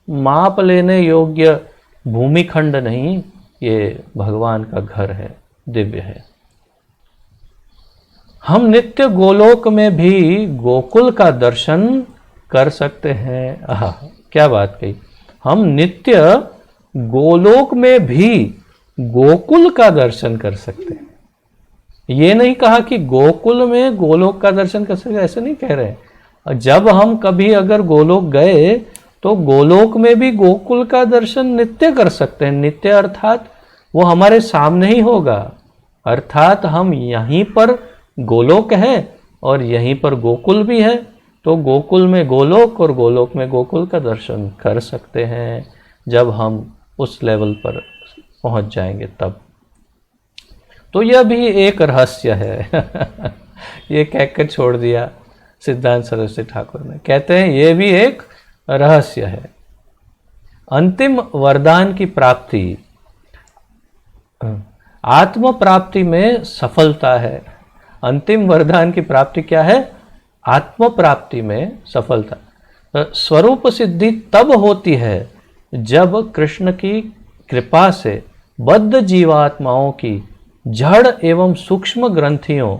माप लेने योग्य भूमिखंड नहीं, ये भगवान का घर है, दिव्य है। हम नित्य गोलोक में भी गोकुल का दर्शन कर सकते हैं। क्या बात कही। हम नित्य गोलोक में भी गोकुल का दर्शन कर सकते हैं। ये नहीं कहा कि गोकुल में गोलोक का दर्शन कर सकते, ऐसे नहीं कह रहे। जब हम कभी अगर गोलोक गए तो गोलोक में भी गोकुल का दर्शन नित्य कर सकते हैं। नित्य अर्थात वो हमारे सामने ही होगा, अर्थात हम यहीं पर गोलोक है और यहीं पर गोकुल भी है, तो गोकुल में गोलोक और गोलोक में गोकुल का दर्शन कर सकते हैं जब हम उस लेवल पर पहुंच जाएंगे तब। तो यह भी एक रहस्य है। ये कहकर छोड़ दिया सिद्धांत सरस्वती ठाकुर ने, कहते हैं ये भी एक रहस्य है। अंतिम वरदान की प्राप्ति आत्म प्राप्ति में सफलता है। अंतिम वरदान की प्राप्ति क्या है? आत्म प्राप्ति में सफलता। स्वरूप सिद्धि तब होती है जब कृष्ण की कृपा से बद्ध जीवात्माओं की जड़ एवं सूक्ष्म ग्रंथियों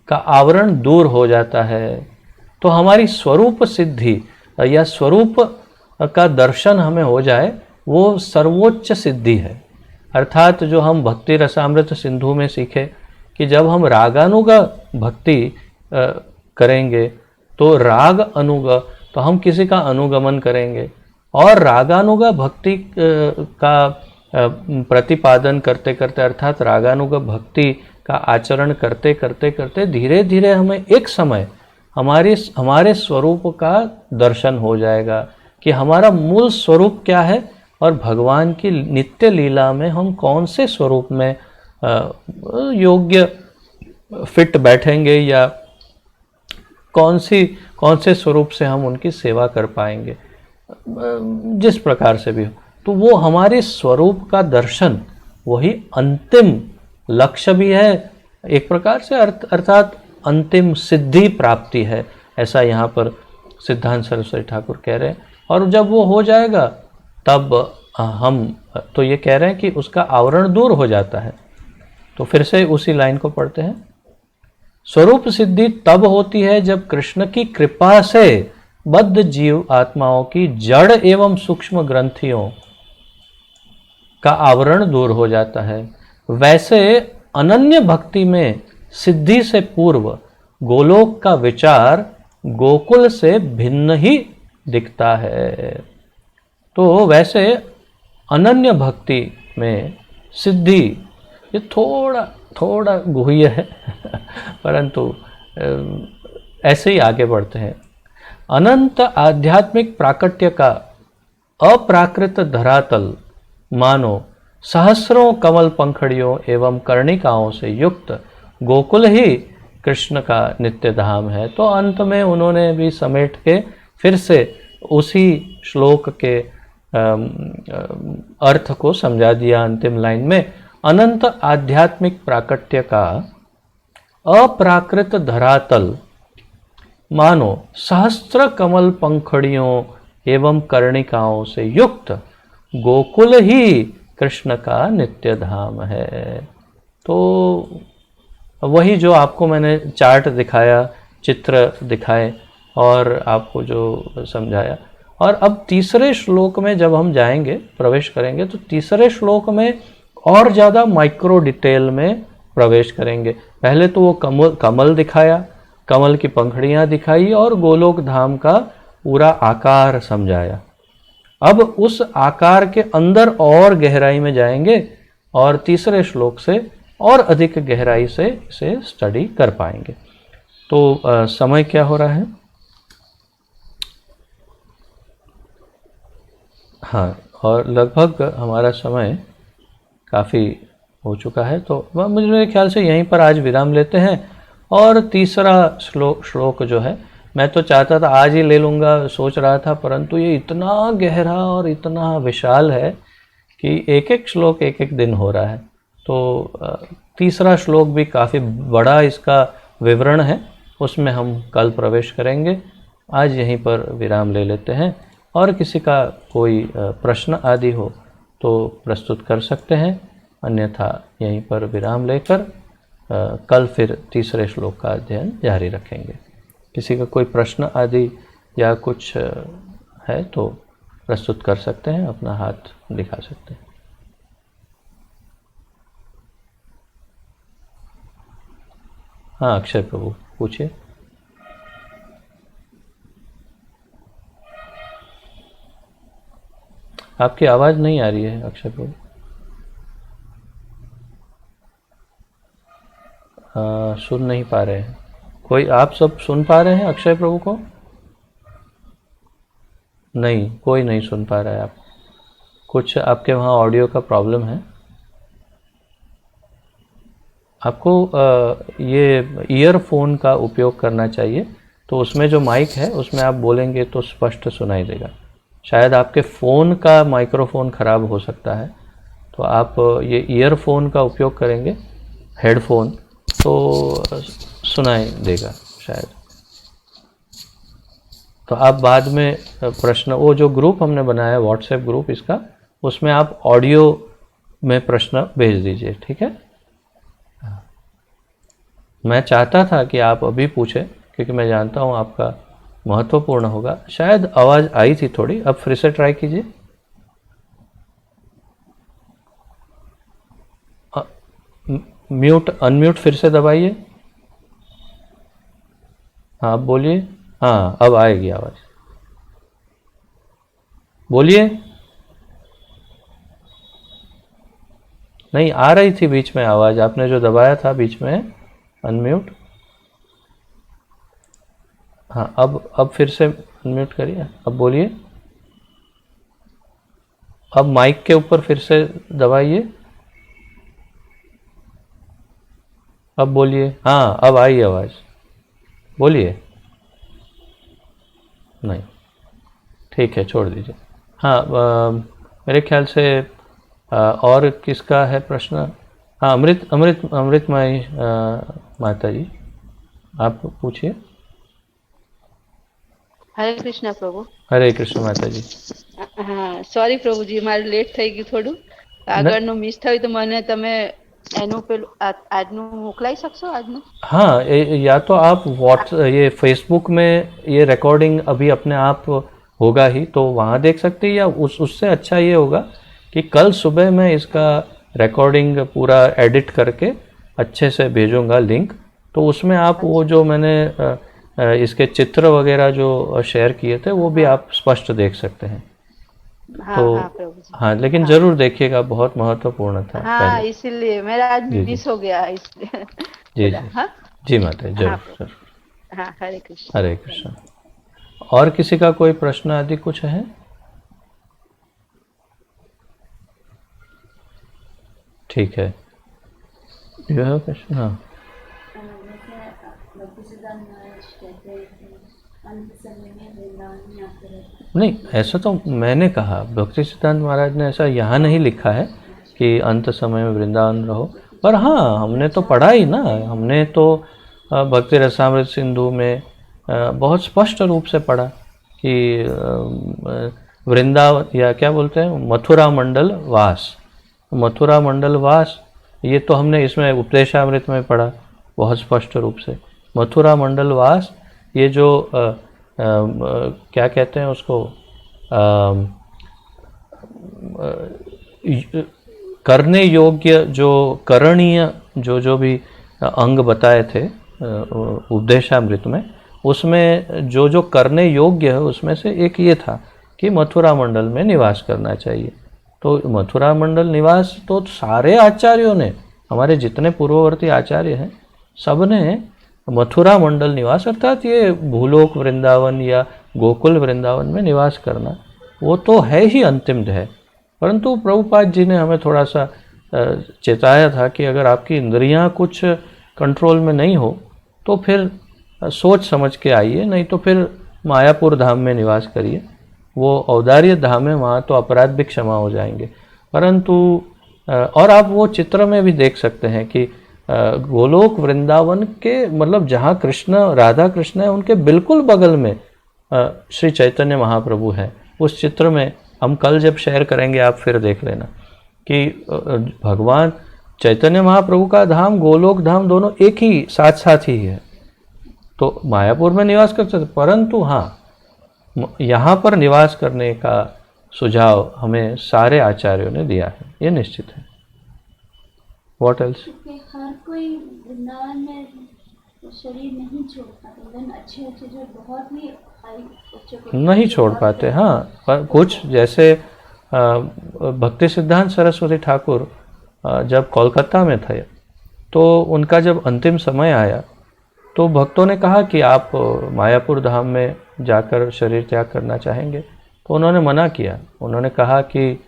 का आवरण दूर हो जाता है। तो हमारी स्वरूप सिद्धि या स्वरूप का दर्शन हमें हो जाए, वो सर्वोच्च सिद्धि है। अर्थात जो हम भक्ति रसामृत सिंधु में सीखे कि जब हम रागानुग भक्ति करेंगे तो राग अनुग, तो हम किसी का अनुगमन करेंगे और रागानुग भक्ति का प्रतिपादन करते करते, अर्थात रागानुग भक्ति का आचरण करते करते करते धीरे धीरे हमें एक समय हमारे स्वरूप का दर्शन हो जाएगा कि हमारा मूल स्वरूप क्या है और भगवान की नित्य लीला में हम कौन से स्वरूप में योग्य फिट बैठेंगे या कौन से स्वरूप से हम उनकी सेवा कर पाएंगे, जिस प्रकार से भी हो। तो वो हमारे स्वरूप का दर्शन वही अंतिम लक्ष्य भी है एक प्रकार से, अर्थात अंतिम सिद्धि प्राप्ति है, ऐसा यहाँ पर सिद्धांत सरस्वती ठाकुर कह रहे हैं। और जब वो हो जाएगा तब हम तो ये कह रहे हैं कि उसका आवरण दूर हो जाता है। तो फिर से उसी लाइन को पढ़ते हैं। स्वरूप सिद्धि तब होती है जब कृष्ण की कृपा से बद्ध जीव आत्माओं की जड़ एवं सूक्ष्म ग्रंथियों का आवरण दूर हो जाता है। वैसे अनन्य भक्ति में सिद्धि से पूर्व गोलोक का विचार गोकुल से भिन्न ही दिखता है। तो वैसे अनन्य भक्ति में सिद्धि ये थोड़ा गुह्य है परंतु ऐसे ही आगे बढ़ते हैं। अनंत आध्यात्मिक प्राकट्य का अप्राकृत धरातल मानो सहस्रों कमल पंखड़ियों एवं कर्णिकाओं से युक्त गोकुल ही कृष्ण का नित्य धाम है। तो अंत में उन्होंने भी समेट के फिर से उसी श्लोक के अर्थ को समझा दिया अंतिम लाइन में। अनंत आध्यात्मिक प्राकट्य का अप्राकृत धरातल मानो सहस्त्र कमल पंखड़ियों एवं कर्णिकाओं से युक्त गोकुल ही कृष्ण का नित्य धाम है। तो वही जो आपको मैंने चार्ट दिखाया, चित्र दिखाए और आपको जो समझाया। और अब तीसरे श्लोक में जब हम जाएंगे, प्रवेश करेंगे, तो तीसरे श्लोक में और ज़्यादा माइक्रो डिटेल में प्रवेश करेंगे। पहले तो वो कमल दिखाया, कमल की पंखड़ियाँ दिखाई और गोलोक धाम का पूरा आकार समझाया। अब उस आकार के अंदर और गहराई में जाएंगे और तीसरे श्लोक से और अधिक गहराई से इसे स्टडी कर पाएंगे। तो समय क्या हो रहा है? हाँ, और लगभग हमारा समय काफ़ी हो चुका है, तो मुझे ख्याल से यहीं पर आज विराम लेते हैं। और तीसरा श्लोक जो है, मैं तो चाहता था आज ही ले लूँगा, सोच रहा था, परंतु ये इतना गहरा और इतना विशाल है कि एक एक श्लोक एक एक दिन हो रहा है। तो तीसरा श्लोक भी काफ़ी बड़ा इसका विवरण है, उसमें हम कल प्रवेश करेंगे। आज यहीं पर विराम ले लेते हैं, और किसी का कोई प्रश्न आदि हो तो प्रस्तुत कर सकते हैं, अन्यथा यहीं पर विराम लेकर कल फिर तीसरे श्लोक का अध्ययन जारी रखेंगे। किसी का कोई प्रश्न आदि या कुछ है तो प्रस्तुत कर सकते हैं, अपना हाथ दिखा सकते हैं। हाँ, अक्षय प्रभु पूछिए। आपकी आवाज़ नहीं आ रही है अक्षय प्रभु। सुन नहीं पा रहे हैं। कोई, आप सब सुन पा रहे हैं अक्षय प्रभु को? नहीं, कोई नहीं सुन पा रहा है। आप कुछ, आपके वहाँ ऑडियो का प्रॉब्लम है। आपको ये ईयरफोन का उपयोग करना चाहिए, तो उसमें जो माइक है उसमें आप बोलेंगे तो स्पष्ट सुनाई देगा। शायद आपके फ़ोन का माइक्रोफोन ख़राब हो सकता है, तो आप ये ईयरफोन का उपयोग करेंगे, हेडफोन, तो सुनाई देगा शायद। तो आप बाद में प्रश्न, वो जो ग्रुप हमने बनाया व्हाट्सएप ग्रुप इसका, उसमें आप ऑडियो में प्रश्न भेज दीजिए, ठीक है? मैं चाहता था कि आप अभी पूछें, क्योंकि मैं जानता हूँ आपका महत्वपूर्ण होगा। शायद आवाज़ आई थी थोड़ी, अब फिर से ट्राई कीजिए। म्यूट, अनम्यूट फिर से दबाइए। हाँ, अब बोलिए। हाँ, अब आएगी आवाज़, बोलिए। नहीं, आ रही थी बीच में आवाज़, आपने जो दबाया था बीच में अनम्यूट। हाँ, अब फिर से अनम्यूट करिए, अब बोलिए। अब माइक के ऊपर फिर से दबाइए, अब बोलिए। हाँ, अब आई आवाज़, बोलिए। नहीं, ठीक है, छोड़ दीजिए। हाँ, मेरे ख्याल से और किसका है प्रश्न? हाँ, अमृतमयी माता जी, आप पूछिए। हरे कृष्ण प्रभु। हरे कृष्ण माता जी। हाँ, सॉरी प्रभु जी, मारे લેટ થઈ ગયું થોડું, આગળનું મિસ થયું તો મને તમે એનું પેલું આજનું મોકલાઈ શકશો આજનું? हाँ, या तो आप ये फेसबुक में ये रिकॉर्डिंग अभी अपने आप होगा ही, तो वहाँ देख सकते हैं, या उससे अच्छा ये होगा कि कल सुबह मैं इसका रिकॉर्डिंग पूरा एडिट करके अच्छे से भेजूंगा लिंक, तो उसमें आप वो जो मैंने इसके चित्र वगैरह जो शेयर किए थे वो भी आप स्पष्ट देख सकते हैं। हाँ, तो हाँ प्रभु जी। हाँ, लेकिन हाँ, ज़रूर देखिएगा, बहुत महत्वपूर्ण था। हाँ, इसीलिए मेरा आज जी, जी। मिस हो गया इसलिए। जी, पूरा, जी। हाँ जी माता, हाँ जरूर प्रभु, जरूर। हाँ, हरे कृष्ण। हरे कृष्ण। और किसी का कोई प्रश्न आदि कुछ है? ठीक है, यह प्रश्न। हाँ, नहीं, ऐसा तो मैंने कहा, भक्ति सिद्धांत महाराज ने ऐसा यहाँ नहीं लिखा है कि अंत समय में वृंदावन रहो, पर हाँ, हमने तो पढ़ा ही ना, हमने तो भक्ति रसामृत सिंधु में बहुत स्पष्ट रूप से पढ़ा कि वृंदावन या क्या बोलते हैं मथुरा मंडल वास, मथुरा मंडल वास, ये तो हमने इसमें उपदेशामृत में पढ़ा बहुत स्पष्ट रूप से। मथुरा मंडल वास, ये जो क्या कहते हैं उसको, करने योग्य जो करणीय जो भी अंग बताए थे उपदेशामृत में, उसमें जो करने योग्य है उसमें से एक ये था कि मथुरा मंडल में निवास करना चाहिए। तो मथुरा मंडल निवास तो सारे आचार्यों ने, हमारे जितने पूर्ववर्ती आचार्य हैं सब ने मथुरा मंडल निवास, अर्थात ये भूलोक वृंदावन या गोकुल वृंदावन में निवास करना, वो तो है ही अंतिम है। परंतु प्रभुपाद जी ने हमें थोड़ा सा चेताया था कि अगर आपकी इंद्रियां कुछ कंट्रोल में नहीं हो तो फिर सोच समझ के आइए, नहीं तो फिर मायापुर धाम में निवास करिए, वो औदार्य धाम है, वहाँ तो अपराध भी क्षमा हो जाएंगे। परंतु और आप वो चित्र में भी देख सकते हैं कि गोलोक वृंदावन के मतलब जहाँ कृष्ण राधा कृष्ण है उनके बिल्कुल बगल में श्री चैतन्य महाप्रभु हैं। उस चित्र में हम कल जब शेयर करेंगे आप फिर देख लेना कि भगवान चैतन्य महाप्रभु का धाम गोलोक धाम दोनों एक ही साथ साथ ही है। तो मायापुर में निवास कर सकते, परंतु हाँ यहाँ पर निवास करने का सुझाव हमें सारे आचार्यों ने दिया है, ये निश्चित है। What else? हर कोई वृंदावन में शरीर नहीं छोड़ पाते, अच्छे जो बहुत ही नहीं छोड़ पाते। हाँ, पर कुछ जैसे भक्ति सिद्धांत सरस्वती ठाकुर जब कोलकाता में थे तो उनका जब अंतिम समय आया तो भक्तों ने कहा कि आप मायापुर धाम में जाकर शरीर त्याग करना चाहेंगे, तो उन्होंने मना किया। उन्होंने कहा कि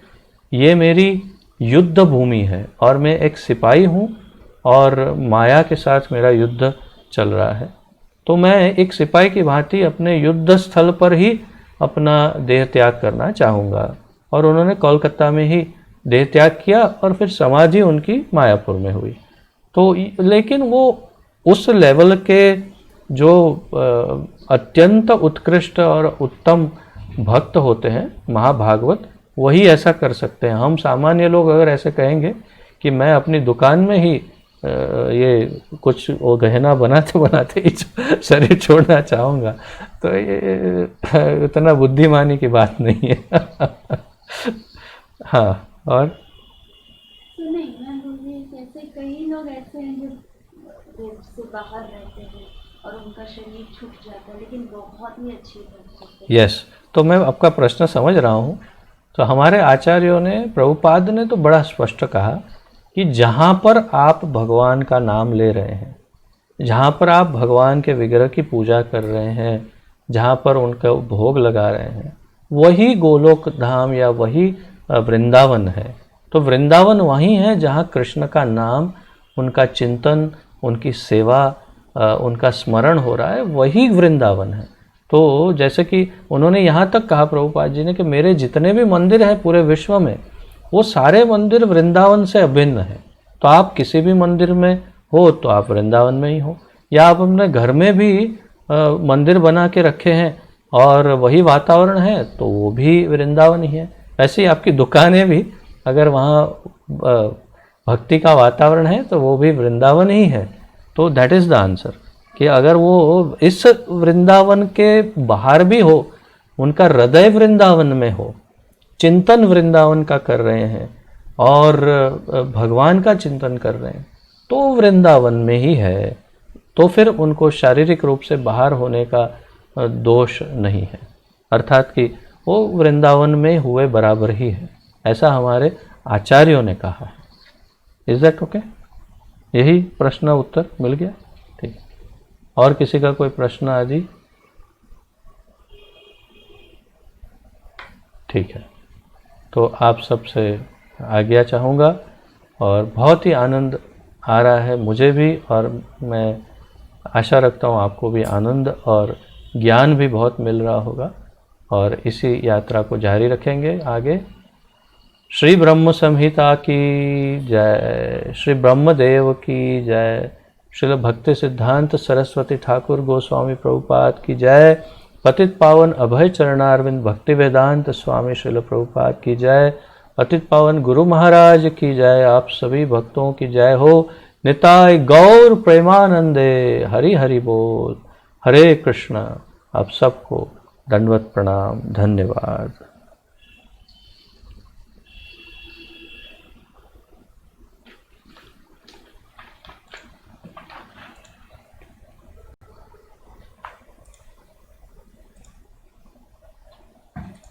ये मेरी युद्ध भूमि है और मैं एक सिपाही हूँ और माया के साथ मेरा युद्ध चल रहा है, तो मैं एक सिपाही की भांति अपने युद्ध स्थल पर ही अपना देह त्याग करना चाहूँगा। और उन्होंने कोलकाता में ही देह त्याग किया और फिर समाधि उनकी मायापुर में हुई। तो लेकिन वो उस लेवल के जो अत्यंत उत्कृष्ट और उत्तम भक्त होते हैं महाभागवत, वही ऐसा कर सकते हैं। हम सामान्य लोग अगर ऐसे कहेंगे कि मैं अपनी दुकान में ही ये कुछ वो गहना बनाते बनाते ही शरीर छोड़ना चाहूँगा, तो ये इतना बुद्धिमानी की बात नहीं है। हाँ, और नहीं, मैं बोल रही हूँ ऐसे कई लोग ऐसे हैं जो देव से बाहर रहते हैं और उनका शरीर छूट जाता है, लेकिन बहुत ही अच्छी बात है। यस, तो मैं आपका प्रश्न समझ रहा हूँ। तो हमारे आचार्यों ने, प्रभुपाद ने तो बड़ा स्पष्ट कहा कि जहाँ पर आप भगवान का नाम ले रहे हैं, जहाँ पर आप भगवान के विग्रह की पूजा कर रहे हैं, जहाँ पर उनका भोग लगा रहे हैं, वही गोलोक धाम या वही वृंदावन है। तो वृंदावन वही है जहाँ कृष्ण का नाम, उनका चिंतन, उनकी सेवा, उनका स्मरण हो रहा है, वही वृंदावन है। तो जैसे कि उन्होंने यहाँ तक कहा प्रभुपाद जी ने कि मेरे जितने भी मंदिर हैं पूरे विश्व में, वो सारे मंदिर वृंदावन से अभिन्न हैं। तो आप किसी भी मंदिर में हो तो आप वृंदावन में ही हो, या आप अपने घर में भी मंदिर बना के रखे हैं और वही वातावरण है तो वो भी वृंदावन ही है। ऐसे ही आपकी दुकानें भी अगर वहाँ भक्ति का वातावरण है तो वो भी वृंदावन ही है। तो दैट इज़ द आंसर कि अगर वो इस वृंदावन के बाहर भी हो, उनका हृदय वृंदावन में हो, चिंतन वृंदावन का कर रहे हैं और भगवान का चिंतन कर रहे हैं, तो वृंदावन में ही है। तो फिर उनको शारीरिक रूप से बाहर होने का दोष नहीं है, अर्थात कि वो वृंदावन में हुए बराबर ही है, ऐसा हमारे आचार्यों ने कहा है। Is that okay? यही प्रश्न उत्तर मिल गया? ठीक। और किसी का कोई प्रश्न आदि? ठीक है, तो आप सबसे आज्ञा चाहूँगा और बहुत ही आनंद आ रहा है मुझे भी, और मैं आशा रखता हूँ आपको भी आनंद और ज्ञान भी बहुत मिल रहा होगा, और इसी यात्रा को जारी रखेंगे आगे। श्री ब्रह्म संहिता की जय, श्री ब्रह्मदेव की जय, श्रील भक्ति सिद्धांत सरस्वती ठाकुर गोस्वामी प्रभुपाद की जय। पतित पावन अभय चरणारविंद भक्ति वेदांत स्वामी श्रील प्रभुपाद की जय। पतित पावन गुरु महाराज की जय। आप सभी भक्तों की जय हो। निताय गौर प्रेमानंदे। हरि हरि बोल। हरे कृष्णा। आप सबको दंडवत प्रणाम। धन्यवाद।